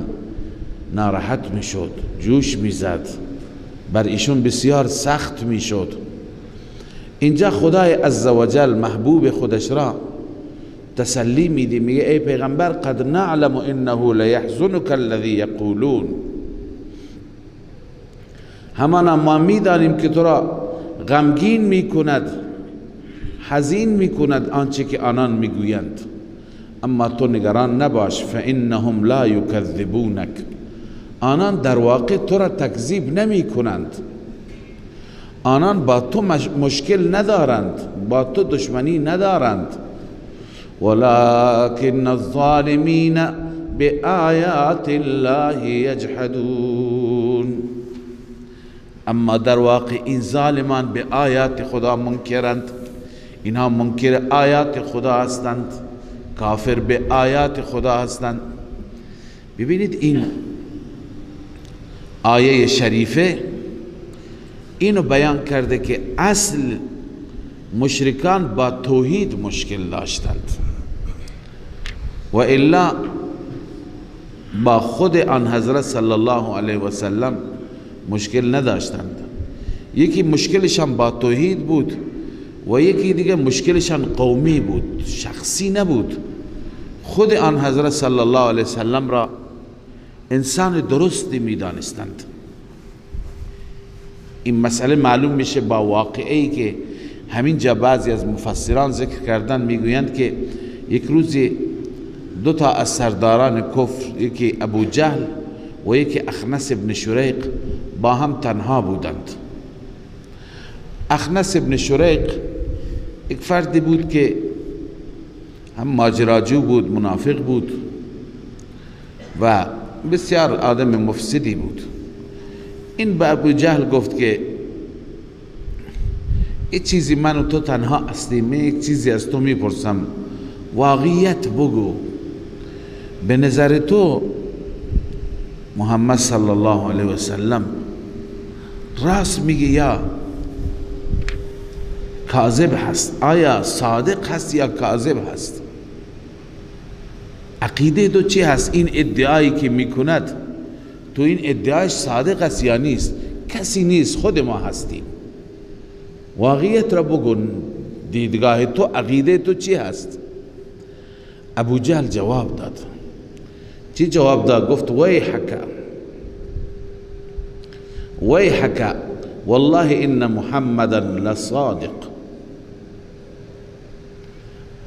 ناراحت میشد، جوش میزد، بر ایشون بسیار سخت میشد. اینجا خدای عزوجل محبوب خودش را تسلی میده، میگه ای پیغمبر قد نعلم انه لیحزنک الذی یقولون. همانا ما میدانیم که تو را غمگین میکند، حزین میکند آنچه که آنان میگویند، اما تو نگران نباش. فانهم لا یکذبونک. آنان در واقع تو را تکذیب نمی کنند، آنان با تو مشکل ندارند، با تو دشمنی ندارند. ولكن الظالمین بآیات الله یجحدون. اما در واقع این ظالمان به آیات خدا منکرند. اینها منکر آیات خدا هستند، کافر به آیات خدا هستند. ببینید این آیه شریفه اینو بیان کرده که اصل مشرکان با توحید مشکل داشتند و الا با خود آن حضرت صلی الله علیه و سلم مشکل نداشتند. یکی مشکلشان با توحید بود و یکی دیگه مشکلشان قومی بود، شخصی نبود. خود آن حضرت صلی الله علیه و سلم را انسان درستی می دانستند. این مسئله معلوم میشه با واقعی که همین جا بعضی از مفسران ذکر کردن، میگویند که یک روزی دو تا از سرداران کفر، یکی ابو جهل و یکی اخنس ابن شریق، با هم تنها بودند. اخنس ابن شریق یک فردی بود که هم ماجراجو بود، منافق بود و بسیار آدم مفسدی بود. این به ابو جهل گفت که یک چیزی من و تو تنها هستیم، من یک چیزی از تو میپرسم، واقعیت بگو، به نظر تو محمد صلی الله علیه و سلم راست میگه یا کاذب هست؟ آیا صادق هست یا کاذب هست؟ عقیده تو چی هست؟ این ادعایی که میکند تو این ادعایش صادق است یا نیست؟ کسی نیست، خود ما هستیم. واقعیت را بگن، دیدگاه تو، عقیده تو چی هست؟ ابو جهل جواب داد. چی جواب داد؟ گفت ویحک والله ان محمدا لصادق.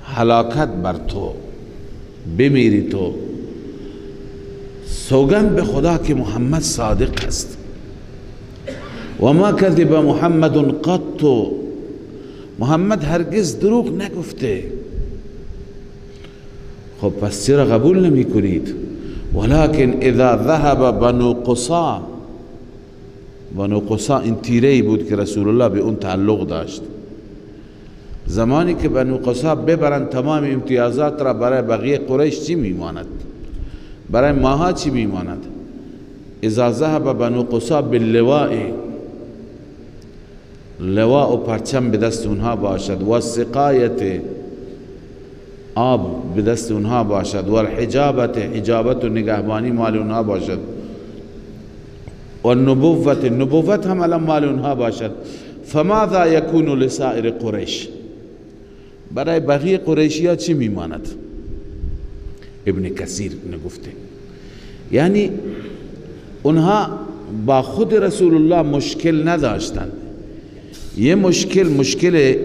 هلاکت بر تو، بمیری تو، سوگند به خدا که محمد صادق است. و ما کذب محمد قط، محمد هرگز دروغ نگفته. خب پس چرا قبول نمی کنید؟ ولكن اذا ذهب بنو قصا، بنو قصا این تیره‌ای بود که رسول الله به اون تعلق داشت. زمانی که بنو قصا ببرن تمام امتیازات را، برای بقیه قریش چی میماند؟ برای ماها چی میماند؟ اذا ذهب بنو قصا باللواء، لواء و پرچم به دست اونها باشد، و سقایت آب به دست اونها باشد، و الحجابت، حجابت و نگهبانی مال اونها باشد، و النبوت، نبوت هم الان مال اونها باشد. فماذا یکون لسائر قریش، برای بقیه قریشی ها چی میماند؟ ابن کثیر نگفته یعنی اونها با خود رسول الله مشکل نداشتند. یه مشکل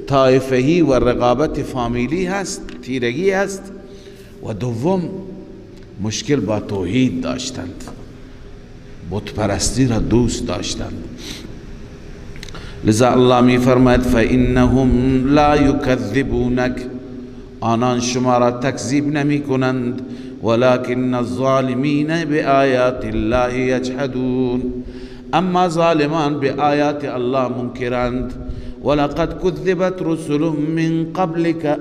طایفهی و رقابت فامیلی هست، تیرگی هست، و دوم مشکل با توحید داشتند، بت پرستی را دوست داشتند. لذا الله می فرماید فإنهم لا یکذبونک، آنان شما را تکذیب نمی کنند، ولكن الظالمین بآیات الله یجحدون، اما ظالمان به آیات الله منکرند. ولقد كذبت رسل من قبلك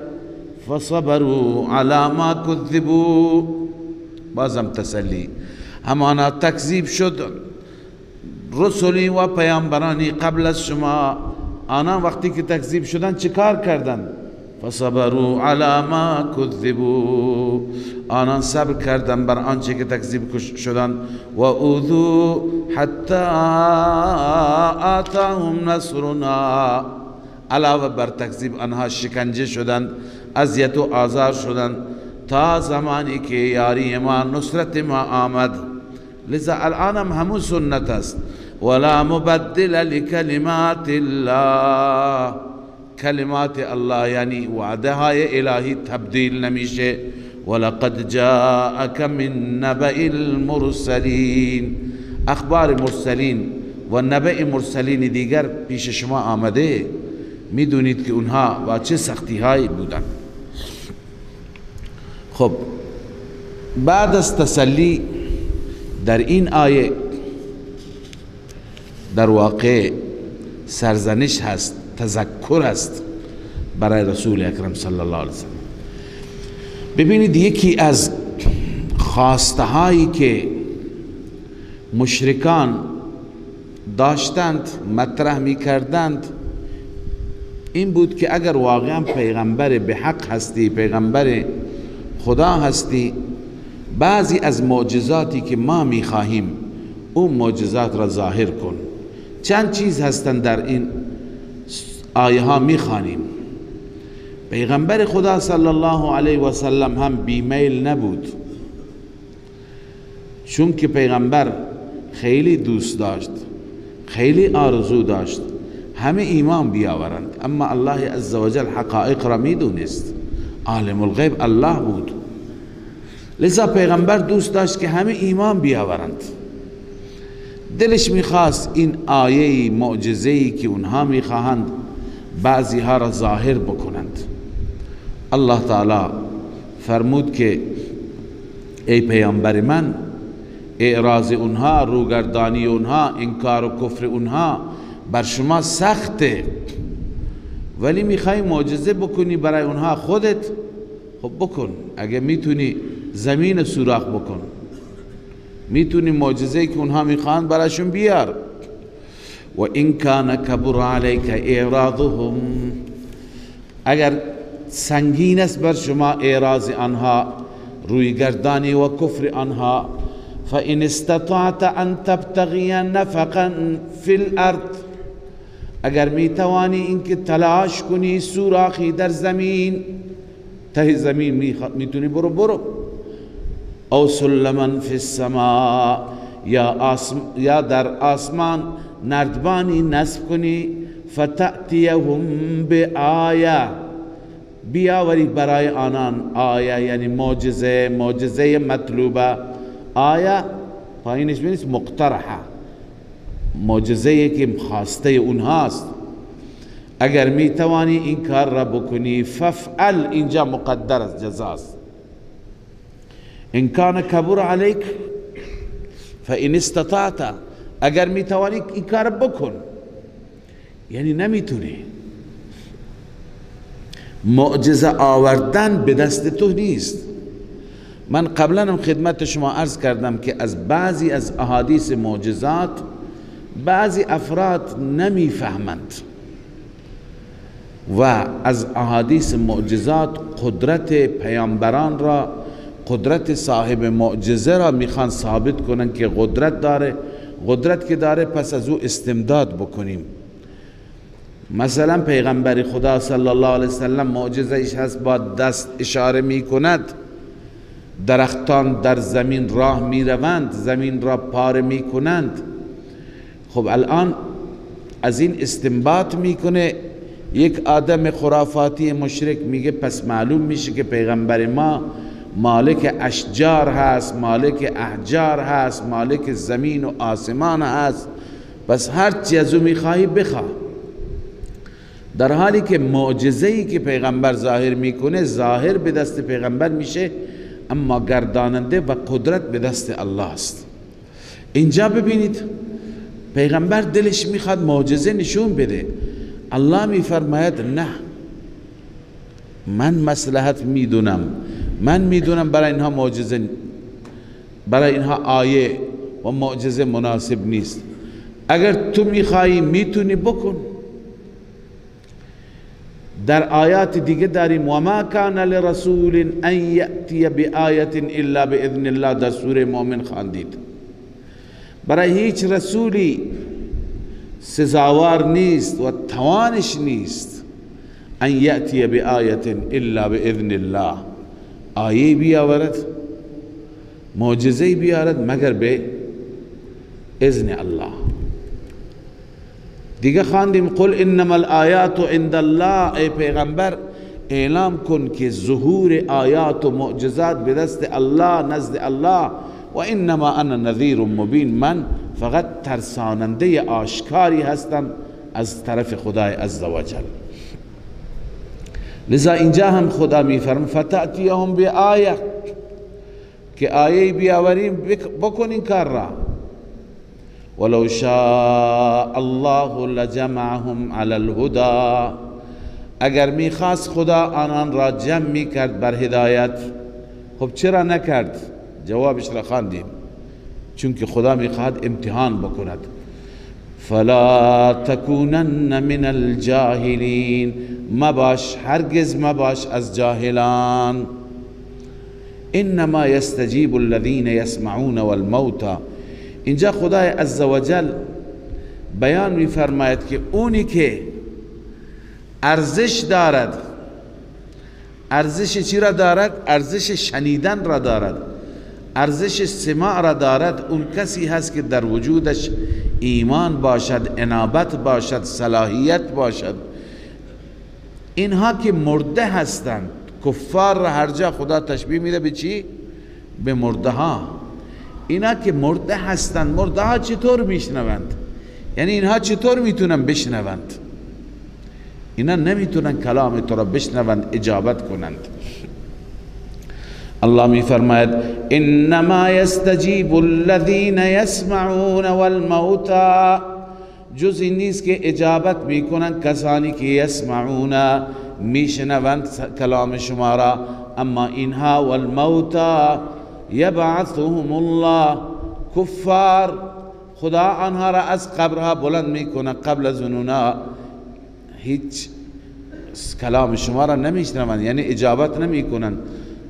فصبروا على ما كذبوا، بازم تسلی، همانا تکذیب شد رسولی و پیامبرانی قبل از شما، آنها وقتی که تکذیب شدن چیکار کردند؟ فصبروا على ما كذبوا، آنان صبر کردن بر آنچه که تکذیب شدن. و اوذوا حتی آتاهم نصرنا، علاوه بر تکذیب آنها شکنجه شدند، اذیت و آزار شدند تا زمانی که یاری ما، نصرت ما آمد. لذا الان هم همون سنت است. ولا مبدل لکلمات الله، کلمات الله یعنی وعده های الهی تبدیل نمیشه. ولقد جاءك من نبأ المرسلین، اخبار مرسلین و نبأ مرسلین دیگر پیش شما آمده، میدونید که اونها با چه سختی هایی بودن. خب بعد از تسلی در این آیه در واقع سرزنش هست، تذکر است برای رسول اکرم صلی الله علیه وسلم. ببینید یکی از خواسته هایی که مشرکان داشتند، مطرح می کردند، این بود که اگر واقعا پیغمبر به حق هستی، پیغمبر خدا هستی، بعضی از معجزاتی که ما می خواهیم اون معجزات را ظاهر کن. چند چیز هستند در این آیه ها می خوانیم. پیغمبر خدا صلی الله علیه و سلم هم بیمیل نبود، چون که پیغمبر خیلی دوست داشت، خیلی آرزو داشت همه ایمان بیاورند، اما الله عزوجل حقایق را میدونست، عالم الغیب الله بود. لذا پیغمبر دوست داشت که همه ایمان بیاورند. دلش میخواست این آیه معجزه‌ای که اونها میخواهند بعضی ها را ظاهر بکنند. الله تعالی فرمود که ای پیامبر من، اعراض اونها، روگردانی اونها، انکار و کفر اونها بر شما سخته، ولی میخوای معجزه بکنی برای اونها خودت، خب بکن. اگه میتونی زمین سوراخ بکن، میتونی معجزه‌ای که اونها میخوان براشون بیار. و این کان کبر علیک اعراضهم، اگر سنگین است بر شما اعراض آنها، رویگردانی و کفر آنها، فإن استطعت ان تبتغی نفقا فی الارض، اگر میتوانی اینکه تلاش کنی سوراخی در زمین، ته زمین میتونی برو، او سلما فی السماء، یا در آسمان نردبانی نصب کنی، فتأتیهم بآیه، بیاوری برای آنان آیه، یعنی معجزه مطلوبه. آیه پایینش بینید مقترحه، معجزه که خواسته اونهاست. اگر میتوانی این کار را بکنی، فافعل، اینجا مقدر است، جزاست. ان کان کبر علیک فان استطعت، اگر میتوانی این کار بکن، یعنی نمیتونی. معجزه آوردن به دست تو نیست. من قبلا هم خدمت شما عرض کردم که از بعضی از احادیث معجزات بعضی افراد نمیفهمند و از احادیث معجزات قدرت پیامبران را، قدرت صاحب معجزه را میخوان ثابت کنن که قدرت داره، قدرت که داره پس از او استمداد بکنیم. مثلا پیغمبر خدا صلی الله علیه وسلم معجزه ایش هست، با دست اشاره میکند، درختان در زمین راه میروند، زمین را پاره میکنند. خب الان از این استنباط میکنه یک آدم خرافاتی مشرک، میگه پس معلوم میشه که پیغمبر ما مالک اشجار هست، مالک احجار هست، مالک زمین و آسمان هست، پس هر چی از او میخواهی بخواه. در حالی که معجزه‌ای که پیغمبر ظاهر میکنه، ظاهر به دست پیغمبر میشه، اما گرداننده و قدرت به دست الله است. اینجا ببینید پیغمبر دلش میخواد معجزه نشون بده، الله میفرماید نه، من مصلحت میدونم، من میدونم برای اینها معجزه، برای اینها آیه و معجزه مناسب نیست. اگر تو میخوایی میتونی بکن. در آیات دیگه داریم و ما کان لرسول ان یأتی بآیه الا باذن الله، در سوره مؤمن خواندید. برای هیچ رسولی سزاوار نیست و توانش نیست ان یأتی بآیه الا باذن الله، آیه بیاورد، معجزه بیارد مگر به اذن الله. دیگه خواندیم قل انما الآیات عند الله، ای پیغمبر اعلام کن که ظهور آیات و معجزات به دست الله، نزد الله. و انما انا نذیر مبین، من فقط ترساننده آشکاری هستم از طرف خدای عزوجل. لذا اینجا هم خدا میفرم فتأتیهم بآیه، که آیه بیاوریم بکن این کار را. ولو شاء الله لجمعهم على الهدى، اگر میخواست خدا آنان را جمع میکرد بر هدایت. خب چرا نکرد؟ جوابش را خواندیم، چون که خدا میخواد امتحان بکند. فلا تکونن من الجاهلین، مباش، هرگز مباش از جاهلان. انما یستجیب الذین یسمعون والموتى، اینجا خدای عزوجل بیان میفرماید که اونی که ارزش دارد، ارزش چی را دارد؟ ارزش شنیدن را دارد، ارزش سماع را دارد. اون کسی هست که در وجودش ایمان باشد، انابت باشد، صلاحیت باشد. اینها که مرده هستند، کفار را هر جا خدا تشبیه میده به چی؟ به مرده ها. اینا که مرده هستند، مرده ها چطور میشنوند؟ یعنی اینها چطور میتونن بشنوند؟ اینا نمیتونن کلام تو را بشنوند، اجابت کنند. الله میفرماید انما یستجیب الذین یسمعون والموتى، جز این نیست که اجابت میکنن کسانی که یسمعون، میشنوند کلام شما را، اما اینها والموتى یبعثهم الله، کفار خدا آنها را از قبرها بلند میکنه، قبل از اونها هیچ کلام شما را نمیشنوند، یعنی اجابت نمیکنند.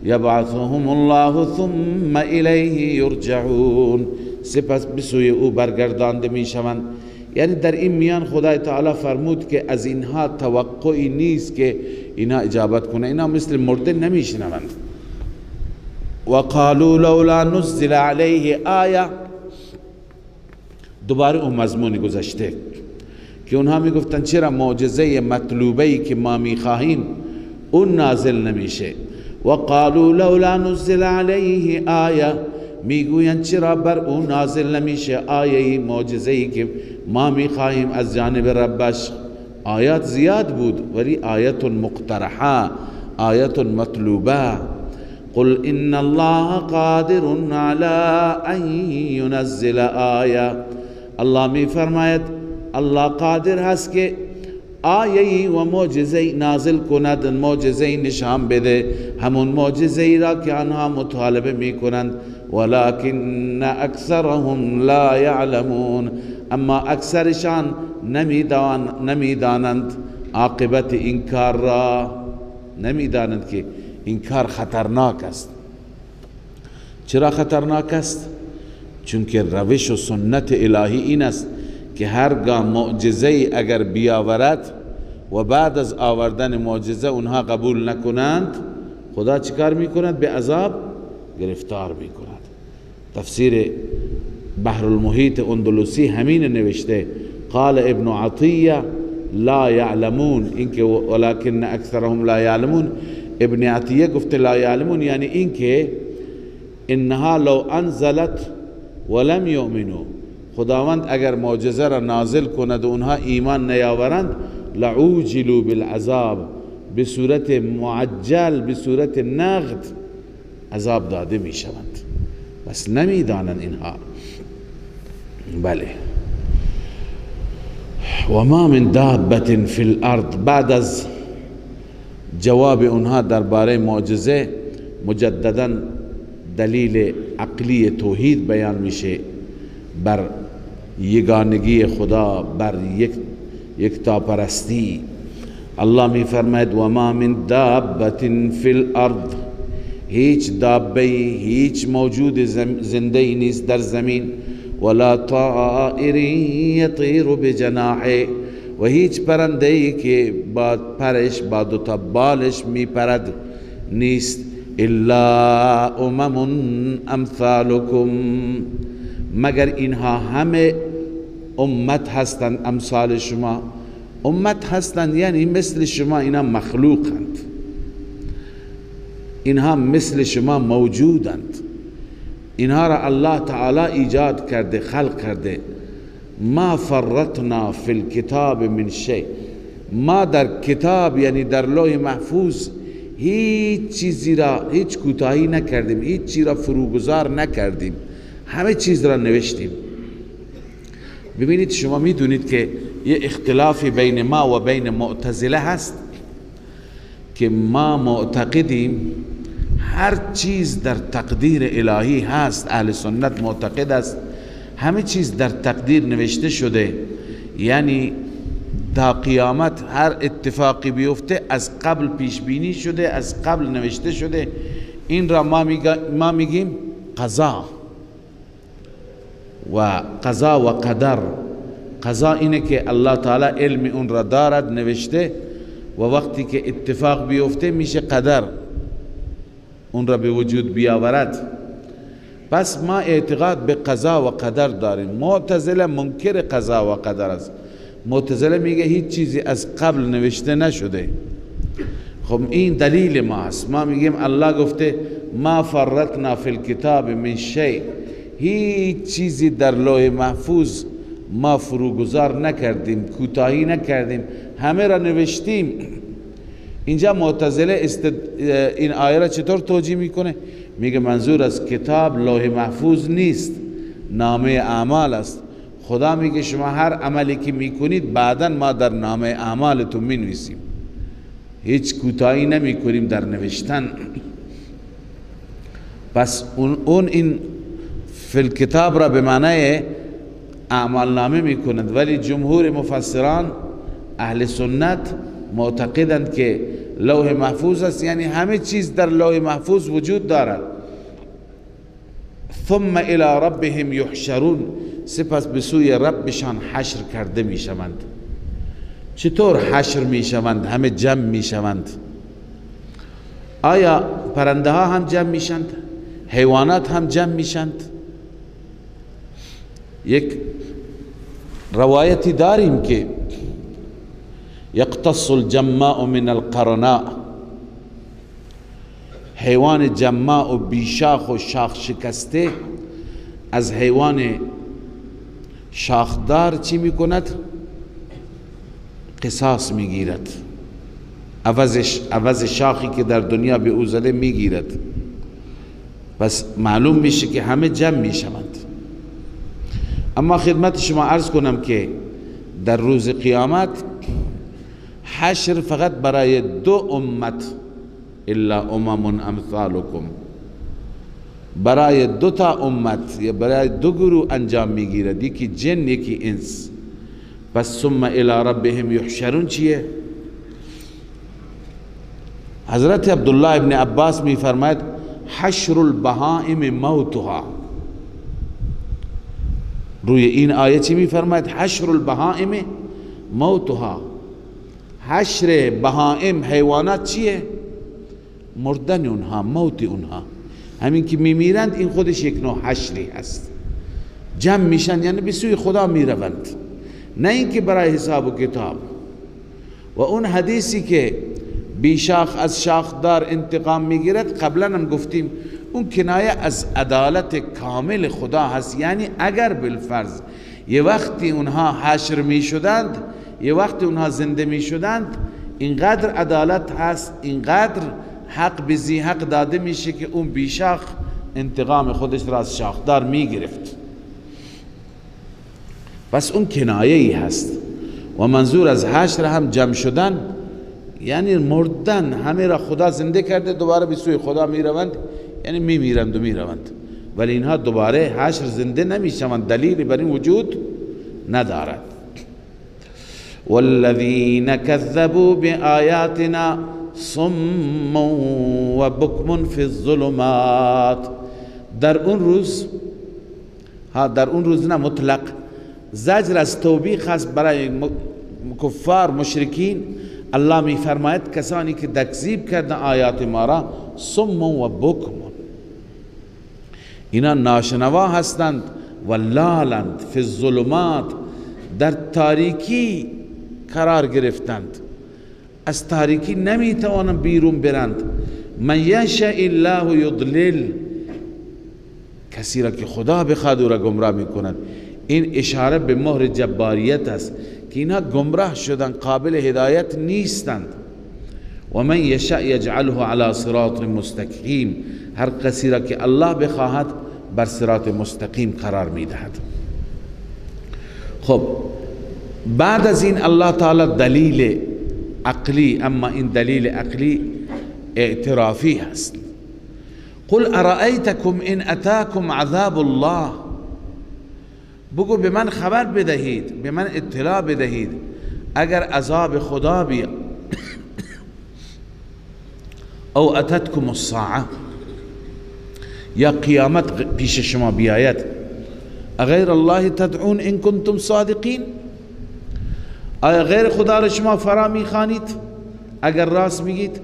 یبعثهم الله ثم الیه یرجعون، سپس به سوی او برگردانده می شوند. یعنی در این میان خدای تعالی فرمود که از اینها توقعی نیست که اینا اجابت کنه، اینا مثل مرده نمیشنوند. و قالوا لولا نزل علیه آیه، دوباره اون مضمون گذشته که اونها میگفتن چرا معجزه مطلوبه‌ای که ما میخواهیم اون نازل نمیشه. و قالوا لولا نزل علیه آیه، میگویند چرا بر اون نازل نمیشه آیه معجزه‌ای که ما میخواهیم از جانب ربش. آیات زیاد بود ولی آیت مقترحه، آیت مطلوبه. قل ان الله قادر على ان ينزل آیه، الله می فرماید الله قادر هست که آیه و معجزه نازل کند، معجزه نشان بده، همون معجزه را که آنها مطالبه می کنند. ولكن اکثرهم لا يعلمون، اما اکثرشان نمیدانند عاقبت این کار را، نمیدانند که این کار خطرناک است. چرا خطرناک است؟ چون که روش و سنت الهی این است که هرگاه معجزه اگر بیاورد و بعد از آوردن معجزه اونها قبول نکنند، خدا چیکار میکند؟ به عذاب گرفتار میکند. تفسیر بحر المحیط اندلسی همین نوشته، قال ابن عطیه لا یعلمون، اینکه ولكن اکثرهم لا یعلمون، ابن عطیه گفته لا یعلمون یعنی اینکه انها لو انزلت ولم یؤمنوا، خداوند اگر معجزه را نازل کند و اونها ایمان نیاورند، لعوجلوا بالعذاب، به صورت معجل، به صورت نقد عذاب داده می شوند. بس نمیدانند اینها. بله. و ما من دابة فی الارض، بعد از جواب اونها درباره معجزه مجددا دلیل عقلی توحید بیان میشه بر یگانگی خدا، بر یکتاپرستی. الله می فرماید و ما من دابة فی الارض، هیچ دابه، هیچ موجود زنده نیست در زمین، ولا طائر یطیر بجناحه، و هیچ پرنده‌ای که با پرش، با دو تا بالش می پرد نیست، الا امم امثالکم، مگر اینها همه امت هستند، امثال شما. امت هستند یعنی مثل شما، اینا مخلوقند، اینها مثل شما موجودند، اینها را الله تعالی ایجاد کرده، خلق کرده. ما فرطنا فی الکتاب من شیء، ما در کتاب یعنی در لوح محفوظ هیچ چیزی را، هیچ کوتاهی نکردیم، هیچ چیزی را فروگذار نکردیم، همه چیز را نوشتیم. ببینید شما میدونید که یه اختلافی بین ما و بین معتزله هست که ما معتقدیم هر چیز در تقدیر الهی هست. اهل سنت معتقد است همه چیز در تقدیر نوشته شده، یعنی تا قیامت هر اتفاقی بیفته از قبل پیش بینی شده، از قبل نوشته شده. این را ما میگیم قضا و قضا و قدر. قضا اینه که الله تعالی علم اون را دارد، نوشته، و وقتی که اتفاق بیفته میشه قدر، اون را به وجود بیاورد. پس ما اعتقاد به قضا و قدر داریم. معتزله منکر قضا و قدر است. معتزله میگه هیچ چیزی از قبل نوشته نشده. خب این دلیل ما است. ما میگیم الله گفته ما فرطنا فی الکتاب من شیء، هیچ چیزی در لوح محفوظ ما فروگذار نکردیم، کوتاهی نکردیم، همه را نوشتیم. اینجا معتزله این آیه را چطور توجیه میکنه؟ میگه منظور از کتاب لوح محفوظ نیست، نامه اعمال است. خدا میگه شما هر عملی که میکنید بعدا ما در نامه اعمالتون مینویسیم، هیچ کوتاهی نمیکنیم در نوشتن. پس اون این فی الکتاب را به معنی اعمال نامه میکنند، ولی جمهور مفسران اهل سنت معتقدند که لوح محفوظ است، یعنی همه چیز در لوح محفوظ وجود دارد. ثم الى ربهم یحشرون، سپس به سوی ربشان حشر کرده می شوند. چطور حشر می شوند؟ همه جمع می شوند. آیا پرنده ها هم جمع می شند؟ حیوانات هم جمع می شند؟ یک روایتی داریم که یقتص الجماء من القرناء، حیوان جماع و بیشاخ و شاخ شکسته از حیوان شاخدار چی می کند؟ قصاص می گیرد، عوض شاخی که در دنیا به او زده می گیرد. پس معلوم میشه که همه جمع می شوند. اما خدمت شما عرض کنم که در روز قیامت حشر فقط برای دو امت، الا امم امثالکم، برای دو تا امت یا برای دو گروه انجام میگیرد، یکی جن یکی انس. پس ثم الی ربهم یحشرون چیه؟ حضرت عبدالله ابن عباس می فرماید حشر البهائم موتها. روی این آیه چی می فرماید؟ حشر البهائم موتها. حشر بهائم حیوانات چیه؟ مردن اونها، موت اونها. همین که میمیرند این خودش یک نوع حشری هست. جمع میشن یعنی به سوی خدا میروند، نه اینکه برای حساب و کتاب. و اون حدیثی که بیشاخ از شاخدار انتقام میگیرد، قبلا هم گفتیم اون کنایه از عدالت کامل خدا هست. یعنی اگر بالفرض یه وقتی اونها حشر میشدند، یه وقتی اونها زنده میشدند، اینقدر عدالت هست، اینقدر حق به ذی حق داده میشه که اون بیشاخ انتقام خودش را از شاخدار میگرفت. پس اون کنایه ای هست. و منظور از حشر هم جمع شدن، یعنی مردن، همه را خدا زنده کرده دوباره به سوی خدا میروند، یعنی میمیرند و میروند. ولی اینها دوباره حشر زنده نمیشوند، دلیلی بر این وجود ندارد. والذین کذبوا بآیاتنا صم و بکم فی الظلمات. در اون روز نه مطلق زجر از توبیخ هست برای کفار مشرکین. الله می فرماید کسانی که تکذیب کردن آیات ما را صم و بکم، اینا ناشنوا هستند و لالند، فی الظلمات، در تاریکی قرار گرفتند، از تاریکی نمی توانند بیرون برند. من یشاء الله یضلل، کسی را که خدا بخواد او را گمراه می کند. این اشاره به مهر جباریت است که اینها گمراه شدن، قابل هدایت نیستند. و من یشاء یجعله علی صراط مستقیم، هر کسی را که الله بخواهد بر صراط مستقیم قرار میدهد. خب بعد از این الله تعالی دلیل عقلی، اما این دلیل عقلی اعترافی هست. قل ارأیتکم ان اتاکم عذاب الله، بگو به من خبر بدهید، به من اطلاع بدهید اگر عذاب خدا بیاد، او اتتکم الساعه، یا قیامت پیش شما بیاید، اغیر الله تدعون ان کنتم صادقین، آیا غیر خدا را شما فرا میخوانید اگر راست میگید؟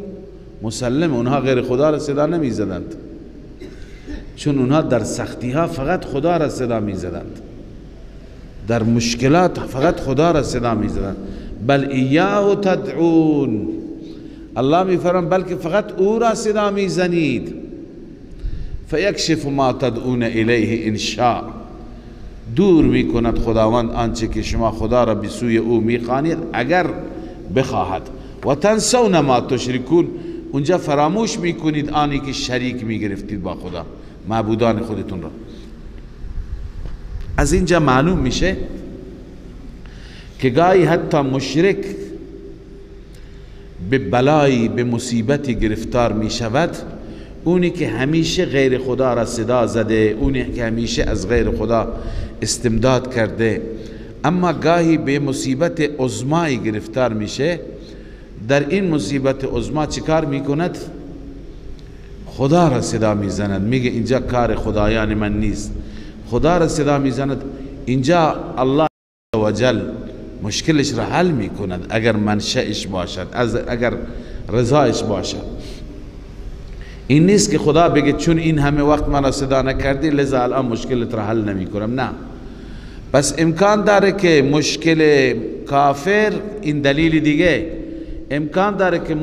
مسلم اونها غیر خدا را صدا نمیزدند، چون اونها در سختی ها فقط خدا را صدا میزدند، در مشکلات فقط خدا را صدا میزدند. بل ایاه تدعون، الله میفرماید بلکه فقط او را صدا میزنید. فیکشف ما تدعون الیه ان شاء، دور میکند خداوند آنچه که شما خدا را به سوی او میخوانید اگر بخواهد. و تنسون ما تشرکون، اونجا فراموش میکنید آنی که شریک میگرفتید با خدا، معبودان خودتون را. از اینجا معلوم میشه که گاهی حتی مشرک به بلایی، به مصیبتی گرفتار میشود اونی که همیشه غیر خدا را صدا زده، اونی که همیشه از غیر خدا استمداد کرده. اما گاهی به مصیبت عظمایی گرفتار میشه، در این مصیبت عظما چیکار میکند؟ خدا را صدا میزند، میگه اینجا کار خدایان من نیست. خدا را صدا میزند، اینجا الله عزوجل مشکلش را حل میکند اگر منشأش باشد، اگر رضایش باشد. این نیست که خدا بگه چون این همه وقت من را صدا نکردی لذا الان مشکلت را حل نمیکنم. نه، پس امکان داره که مشکل کافر، این دلیل دیگه، امکان داره که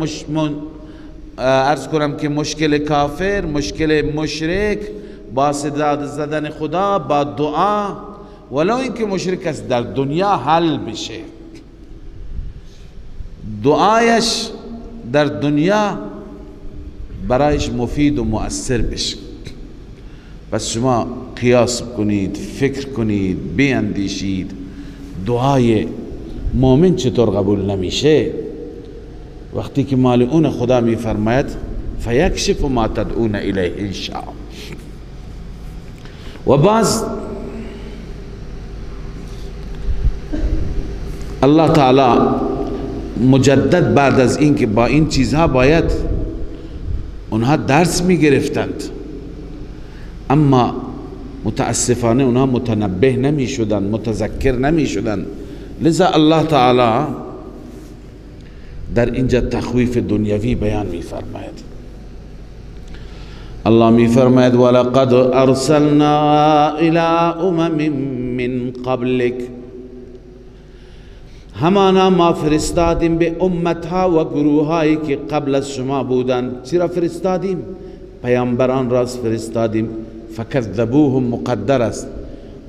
عرض کنم که مشکل کافر، مشکل مشرک با صدا زدن خدا، با دعا، ولو اینکه مشرک است، در دنیا حل بشه، دعایش در دنیا برایش مفید و مؤثر بشه. پس شما قیاس کنید، فکر کنید، بیندیشید دعای مؤمن چطور قبول نمیشه؟ وقتی که مال اون خدا میفرماید فیکشف ما تدعون الیه ان شاء. و بعض الله تعالی مجدد بعد از این که با این چیزها باید اونها درس میگرفتند، اما متاسفانه اونها متنبه نمی شدن، متذکر نمی شدن. لذا الله تعالی در اینجا تخویف دنیوی بیان می فرماید. الله می فرماید ولقد ارسلنا الى امم من قبلک، همانا ما فرستادیم به امتها و گروهایی که قبل از شما بودند. چرا فرستادیم؟ پیامبران را فرستادیم. فکذبوهم مقدر است،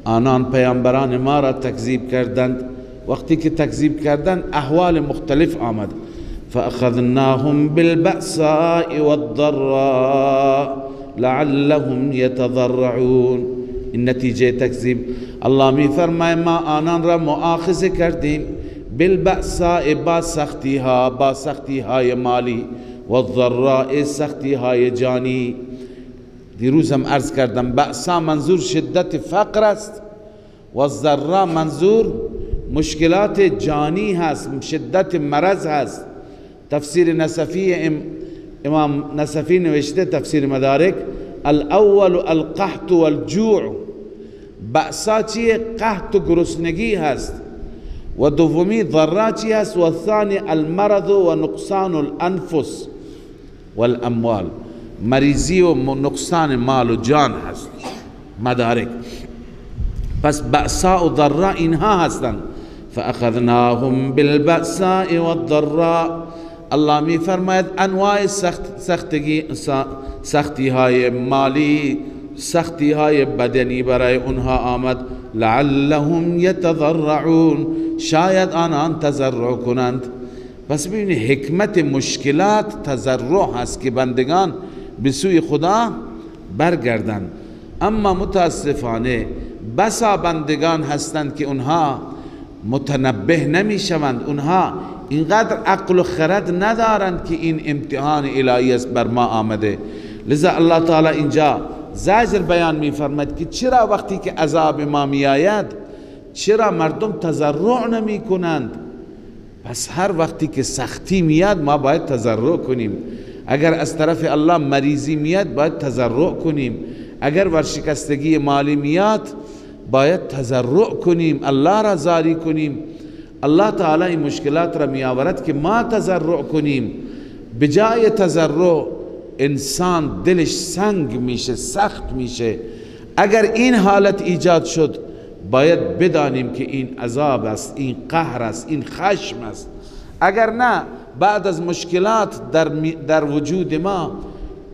آنان پیامبران ما را تکذیب کردند. وقتی که تکذیب کردند احوال مختلف آمد. فاخذناهم بالبأساء والضراء لعلهم يتضرعون. این نتیجه تکذیب. الله می فرماید ما آنان را مؤاخذه کردیم بالبأساء، با سختی ها، با سختی های مالی، والضراء سختی های جانی. دیروز هم عرض کردم بأسا منظور شدت فقر است و الضراء منظور مشکلات جانی هست، شدت مرض هست. تفسیر نصفی امام نصفی نوشته، تفسیر مدارک، الاول القحط والجوع. بأسا چیه؟ قحط و گرسنگی هست. و دومی ضراء چی هست؟ و الثانی المرض و نقصان الانفس والاموال. مریضی و نقصان مال و جان هست. مدارک. پس بأساء و ضراء اینها هستند. فاخذناهم بالبأساء والضراء. الله می فرماید انواع سختی های مالی، سختی های بدنی برای اونها آمد. لعلهم یتضرعون، شاید آنان تضرع کنند. پس ببینید حکمت مشکلات تضرع هست که بندگان به سوی خدا برگردند. اما متاسفانه بسا بندگان هستند که اونها متنبه نمی شوند، اونها اینقدر عقل و خرد ندارند که این امتحان الهی است بر ما آمده. لذا الله تعالی اینجا زجر بیان می فرماید که چرا وقتی که عذاب ما می آید چرا مردم تضرع نمی کنند؟ پس هر وقتی که سختی میاد ما باید تضرع کنیم. اگر از طرف الله مریضی میاد باید تضرع کنیم. اگر ورشکستگی مالی میاد باید تضرع کنیم، الله را زاری کنیم. الله تعالی این مشکلات را می آورد که ما تضرع کنیم. بجای تضرع انسان دلش سنگ میشه، سخت میشه. اگر این حالت ایجاد شد باید بدانیم که این عذاب است، این قهر است، این خشم است. اگر نه بعد از مشکلات در وجود ما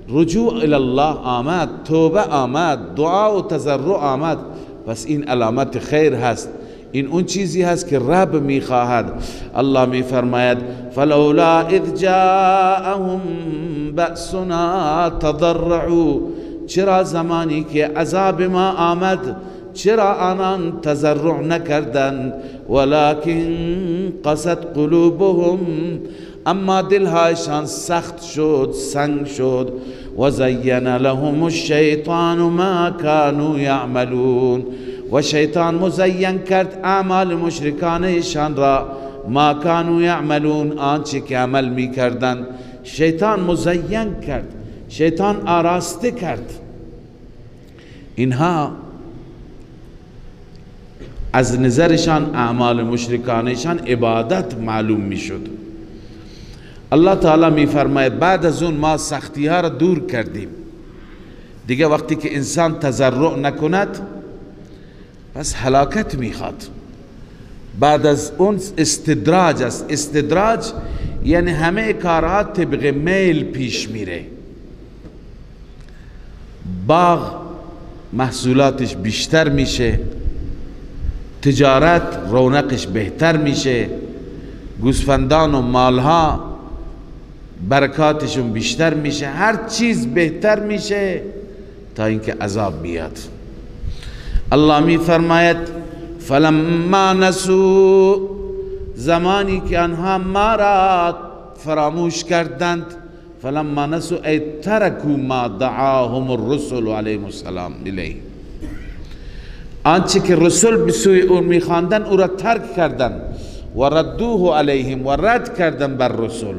رجوع الله آمد، توبه آمد، دعا و تضرع آمد، پس این علامت خیر هست. این اون چیزی هست که رب میخواهد. الله میفرماید فلولا اذ جاءهم بأسنا تضرعوا. چرا زمانی که عذاب ما آمد چرا آنان تضرع نکردند؟ ولكن قست قلوبهم، اما دلهایشان سخت شد، سنگ شد. و زین لهم الشیطان ما كانوا یعملون. و شیطان مزین کرد اعمال مشرکانشان را ما كانوا یعملون، آنچه که عمل می کردند. شیطان مزین کرد، شیطان آراسته کرد. اینها از نظرشان اعمال مشرکانشان عبادت معلوم می شد. الله تعالی می فرماید بعد از اون ما سختی ها را دور کردیم. دیگه وقتی که انسان تضرع نکند پس هلاکت می خواد. بعد از اون استدراج است. استدراج یعنی همه کارها طبق میل پیش میره. باغ محصولاتش بیشتر میشه، تجارت رونقش بهتر میشه، گوسفندان و مالها برکاتشون بیشتر میشه، هر چیز بهتر میشه تا اینکه عذاب بیاد. الله می فرماید فلما نسوا، زمانی که آنها ما را فراموش کردند، فلما نسوا ای ترکوا ما دعاهم الرسل علیهم السلام الیه، آنچه که رسول به سوی او میخواندن او را ترک کردند و ردوه علیهم، و رد کردن بر رسول.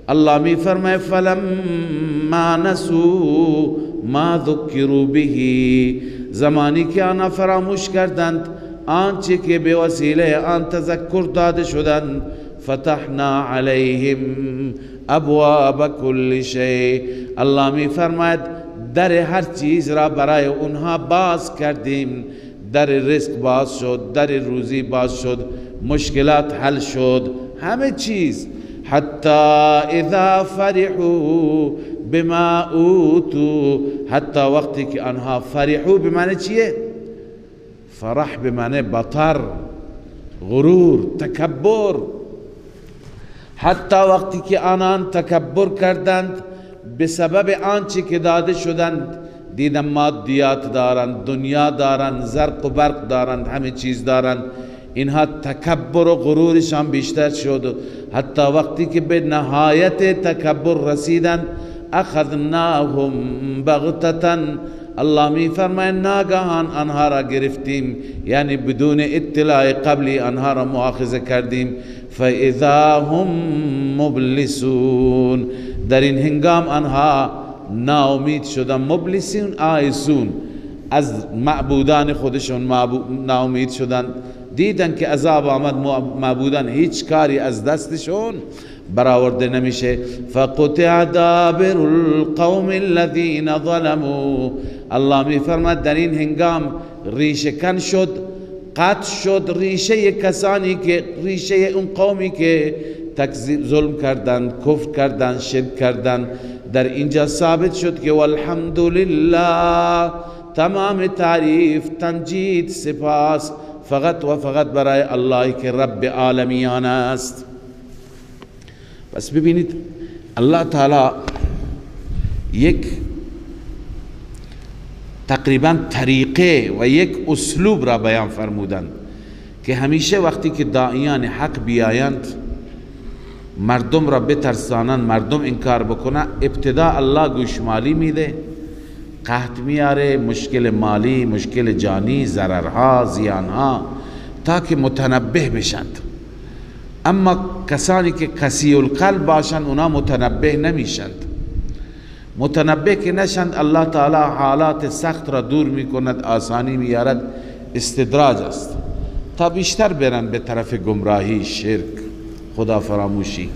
الله می فرماید فلما نسوا ما ذکروا به، زمانی که آنها فراموش کردند آنچه که به وسیله آن تذکر داده شدند، فتحنا علیهم ابواب کل شیء، الله می فرماید در هر چیز را برای اونها باز کردیم. در رزق باز شد، در روزی باز شد، مشکلات حل شد، همه چیز. حتی اذا فرحوا بما اوتوا، حتی وقتی که آنها فرحوا به معنی چیه؟ فرح به معنی بطر، غرور، تکبر. حتی وقتی که آنان تکبر کردند به سبب آنچه که داده شدند، دیدن مادیات دارند، دنیا دارند، زرق و برق دارند، همه چیز دارند، اینها تکبر و غرورشان بیشتر شد. حتی وقتی که به نهایت تکبر رسیدند، اخذناهم بغتة، الله می فرماید ناگهان آنها را گرفتیم، یعنی بدون اطلاع قبلی آنها را مؤاخذه کردیم. فاذا هم مبلسون، در این هنگام آنها ناامید شدن. مبلسون آیسون، از معبودان خودشون ناامید شدن، دیدن که عذاب آمد، معبودان هیچ کاری از دستشون برآورده نمیشه. فقطع دابر القوم الذين ظلموا، الله می فرماید در این هنگام ریشه کن شد، قطع شد ریشه کسانی که، ریشه اون قومی که تکذیب، ظلم کردند، کفر کردند، شرک کردند. در اینجا ثابت شد که والحمدلله، تمام تعریف، تمجید، سپاس فقط و فقط برای الله که رب عالمیان است. بس ببینید الله تعالی یک تقریبا طریقه و یک اسلوب را بیان فرمودند که همیشه وقتی که داعیان حق بیایند، مردم را بترسانند، مردم انکار بکنند، ابتدا الله گوشمالی میده، قحط میاره، مشکل مالی، مشکل جانی، ضررها، زیانها، تا که متنبه بشند. اما کسانی که قسی القلب باشند اونا متنبه نمیشند. متنبه که نشند الله تعالی حالات سخت را دور میکند، آسانی میارد. استدراج است تا بیشتر برن به طرف گمراهی، شرک، خدا فراموشی.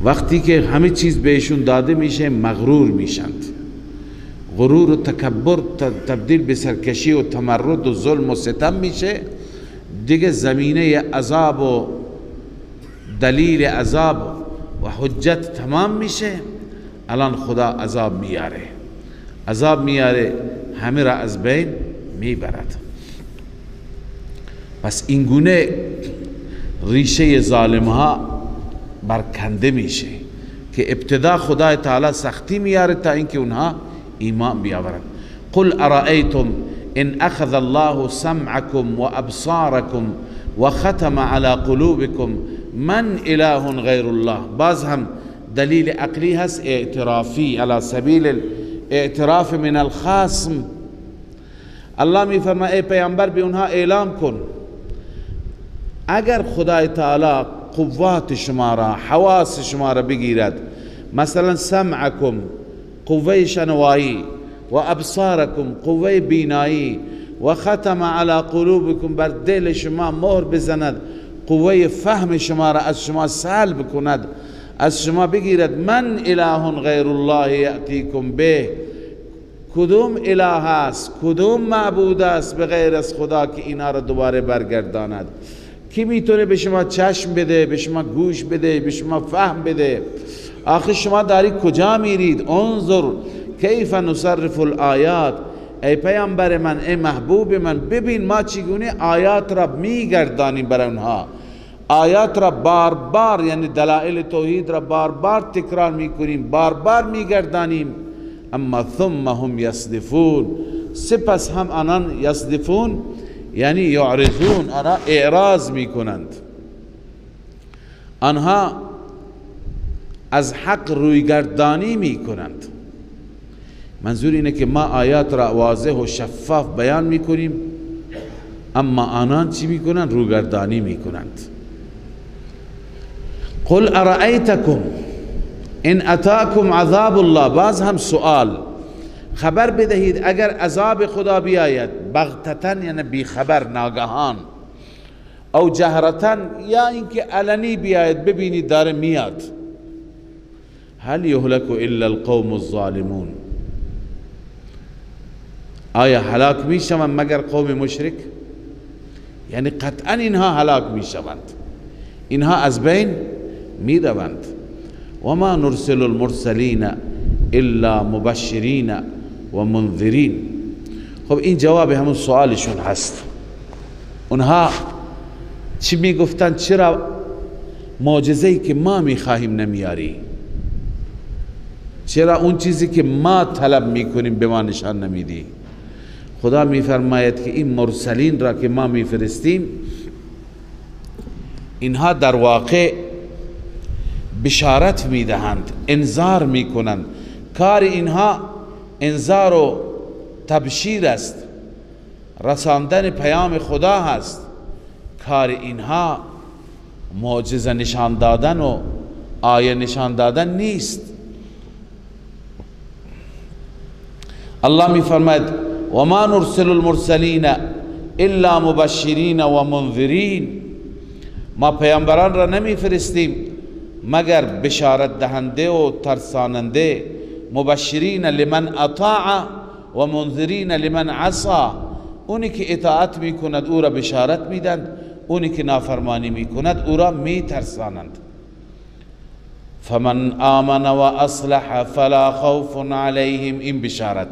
وقتی که همه چیز بهشون داده میشه مغرور میشند. غرور و تکبر تبدیل به سرکشی و تمرد و ظلم و ستم میشه. دیگه زمینه عذاب و دلیل عذاب و حجت تمام میشه. الان خدا عذاب میاره، عذاب میاره، همه را از بین میبرد. پس اینگونه ریشه ظالم ها برکنده میشه که ابتدا خدای تعالی سختی میاره تا اینکه اونها ایمان بیاورند. قل ارائیتم ان اخذ الله سمعكم و ابصاركم و ختم على قلوبكم من اله غیر الله. باز هم دلیل عقلی هست، اعترافی، على سبیل اعتراف من اگر خدای تعالی قوات شما را، حواس شما را بگیرد، مثلا سمعکم قوه شنوایی و ابصارکم قوه بینایی و ختم علی قلوبکم بر دل شما مهر بزند، قوه فهم شما را از شما سلب کند، از شما بگیرد، من اله غیر الله یأتیکم به، کدوم اله است، کدوم معبود است به غیر از خدا که اینا را دوباره برگرداند؟ کی میتونه به شما چشم بده، به شما گوش بده، به شما فهم بده؟ آخر شما داری کجا میرید؟ انظر کیف نصرف الآیات، ای پیامبر من، ای محبوب من، ببین ما چگونه آیات را میگردانیم بر اونها، آیات را بار بار، یعنی دلائل توحید را بار بار تکرار میکنیم، بار بار میگردانیم. اما ثم هم یصدفون، سپس هم آنان یصدفون یعنی یعرضون، آنها اعراض میکنند، آنها از حق رویگردانی میکنند. منظور اینه که ما آیات را واضح و شفاف بیان میکنیم، اما آنان چی میکنند؟ رویگردانی میکنند. قل ارأیتکم ان اتاکم عذاب الله، باز هم سؤال، خبر بدهید اگر عذاب خدا بیاید، بغتتن یعنی بی خبر، ناگهان، او جهرتن یا اینکه علنی بیاید، ببینید داره میاد، هل یهلک الا القوم الظالمون، آیا هلاک میشوند مگر قوم مشرک؟ یعنی قطعا اینها هلاک میشوند، اینها از بین میروند. و ما نرسل المرسلین الا مبشرین و منذرین. خب این جواب همون سوالشون هست. اونها چی میگفتن؟ چرا معجزه‌ای که ما میخواهیم نمیاری؟ چرا اون چیزی که ما طلب میکنیم به ما نشان نمیدی؟ خدا میفرماید که این مرسلین را که ما میفرستیم، اینها در واقع بشارت میدهند، انذار میکنند، کار اینها انذار و تبشیر است، رساندن پیام خدا هست، کار اینها معجزه نشان دادن و آیه نشان دادن نیست. الله میفرماید و ما نرسل المرسلین الا مبشرین و منذرین، ما پیامبران را نمیفرستیم مگر بشارت دهنده و ترساننده، مبشرین لمن اطاع و منذرین لمن عصى، اونی که اطاعت میکند او را بشارت میدند، اونی که نافرمانی میکند او را میترسانند. فمن آمن و اصلح فلا خوف علیهم، این بشارت،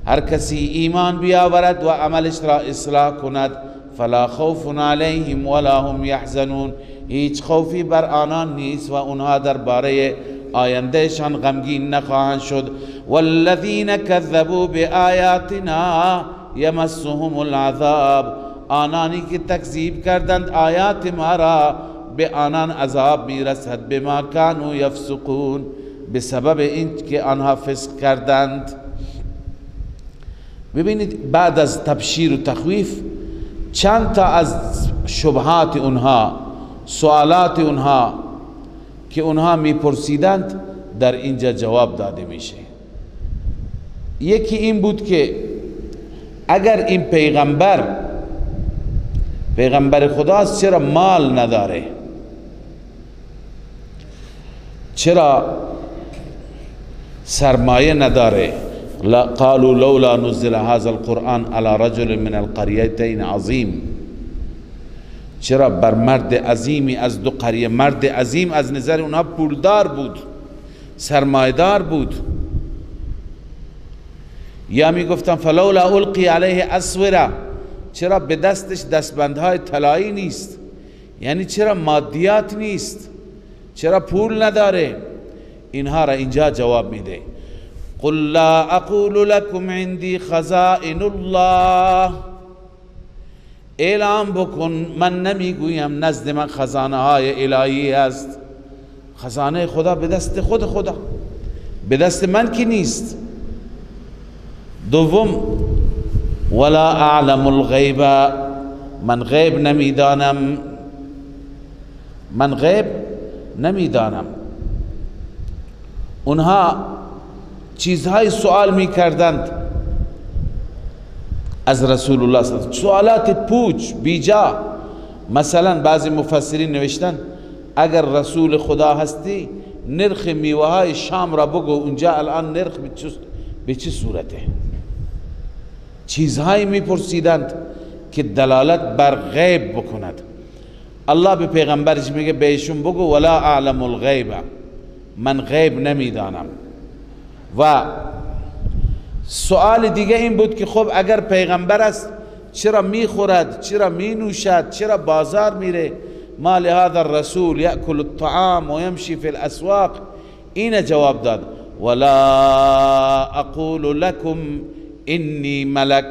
هر کسی ایمان بیاورد و عملش را اصلاح کند، فلا خوف علیهم ولا هم یحزنون، هیچ خوفی بر آنان نیست و اونها درباره آیندهشان غمگین نخواهند شد. والذین کذبوا بآیاتنا یمسهم العذاب، آنانی که تکذیب کردند آیات ما را به آنان عذاب میرسد، بما کانوا یفسقون، به سبب این که آنها فسق کردند. ببینید بعد از تبشیر و تخویف چند تا از شبهات اونها، سوالات اونها که اونها میپرسیدند در اینجا جواب داده میشه. یکی این بود که اگر این پیغمبر خداست، چرا مال نداره؟ چرا سرمایه نداره؟ قالوا لولا نزل هذا القرآن على رجل من القريتين عظیم، چرا بر مرد عظیمی از دو قریه، مرد عظیم از نظر اونها پولدار بود، سرمایدار بود. یا می گفتن فلولا القی علیه اسوره، چرا به دستش دستبندهای طلایی نیست؟ یعنی چرا مادیات نیست؟ چرا پول نداره؟ اینها را اینجا جواب میده. قل لا اقول لكم عندي خزائن الله، اعلام بکن من نمیگویم نزد من خزانه های الهی است، خزانه خدا به دست خدا، به دست من که نیست. دوم ولا اعلم الغیب، من غیب نمیدانم، من غیب نمیدانم. اونها چیزهای سوال میکردند از رسول الله صلی الله علیه و آله، سوالات پوچ بیجا. مثلا بعضی مفسرین نوشتن اگر رسول خدا هستی نرخ میوه های شام را بگو، اونجا الان نرخ به چه صورته؟ چیزهایی میپرسیدند که دلالت بر غیب بکند. الله به پیغمبرش میگه بهشون بگو ولا اعلم الغیب، من غیب نمیدانم. و سوال دیگه این بود که خب اگر پیغمبر است چرا میخورد، چرا مینوشد، چرا بازار میره؟ ما لهذا الرسول یأکل الطعام و یمشی فی الاسواق. این جواب داد ولا اقول لكم انی ملک،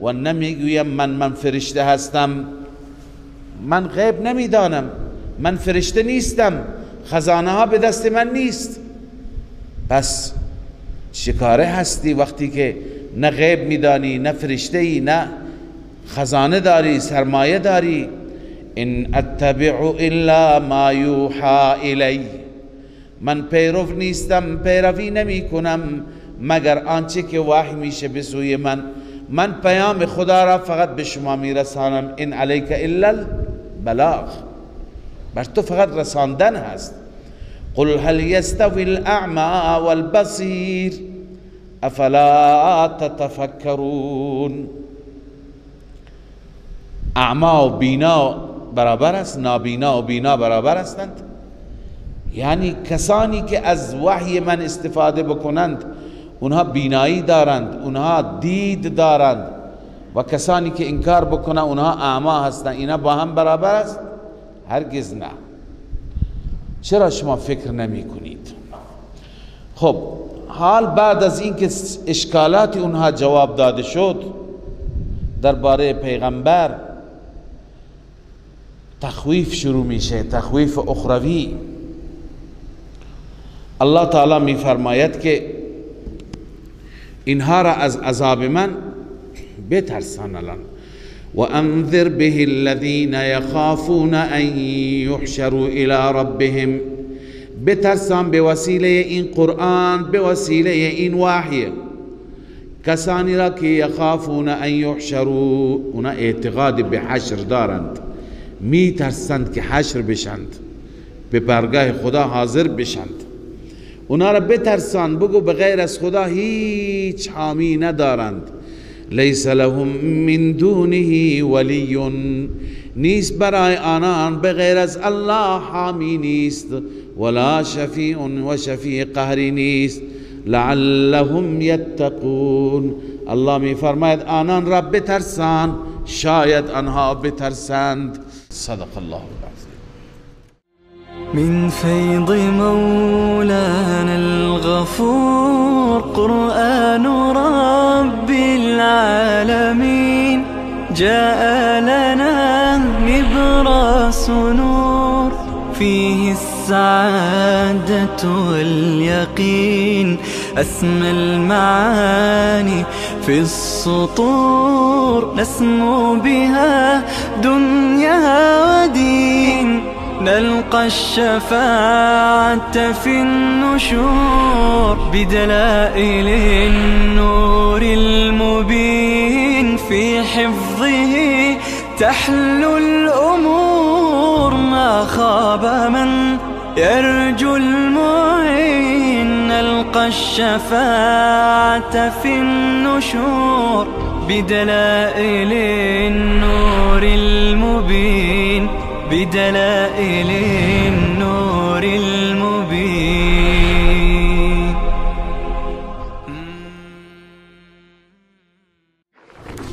و نمیگویم من فرشته هستم. من غیب نمیدانم، من فرشته نیستم، خزانه ها به دست من نیست. پس چیکاره هستی وقتی که نه غیب میدانی، نه فرشته ای، نه خزانه داری، سرمایه داری؟ ان اتبع الا ما یوحى الی، من پیرو نیستم، پیروی نمی کنم مگر آنچه که وحی میشه به سوی من. من پیام خدا را فقط به شما میرسانم. ان علیک الا البلاغ، بر تو فقط رساندن هست. قل هل یستوی الاعمى والبصیر افلا تتفکرون. اعمی و بینا برابر است؟ نابینا و بینا برابر هستند؟ یعنی کسانی که از وحی من استفاده بکنند اونها بینایی دارند، اونها دید دارند، و کسانی که انکار بکنند اونها اعمی هستند. اینا با هم برابر است؟ هرگز نه. چرا شما فکر نمی کنید؟ خب حال بعد از اینکه اشکالات اونها جواب داده شد درباره پیغمبر، تخویف شروع میشه، تخویف اخروی. الله تعالی می فرماید که اینها را از عذاب من بترسان. الان و انذر به الذین یخافون ان یحشروا الی ربهم، بترسان به وسیله این قرآن، به وسیله این وحی، کسانی را که یخافون ان یحشروا، اونا اعتقاد به حشر دارند، می ترسند که حشر بشند، به بارگاه خدا حاضر بشند. اونا را بترسان، بگو به غیر از خدا هیچ حامی ندارند. لیس لهم من دونه ولی، نیست برای آنان به غیر از الله حامی نیست، ولا شفیع و شفیع قهری نیست. لعلهم یتقون، الله می فرماید آنان را بترسان، شاید آنها بترسند. صدق الله العظیم. من فيض مولانا الغفور قرآن رب العالمين، جاء لنا نبراس نور فيه السعادة واليقين، أسمى المعاني في السطور نسمو بها دنيا ودين، نلقى الشفاعة في النشور بدلائل النور المبين، في حفظه تحلو الأمور، ما خاب من يرجو المعين، نلقى الشفاعة في النشور بدلائل النور المبين، بدلائل النور المبين.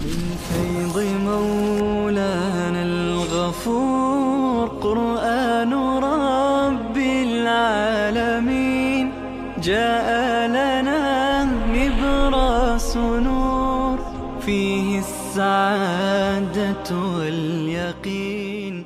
من فيض مولانا الغفور قرآن رب العالمين، جاء لنا نبراس نور فيه السعادة واليقين.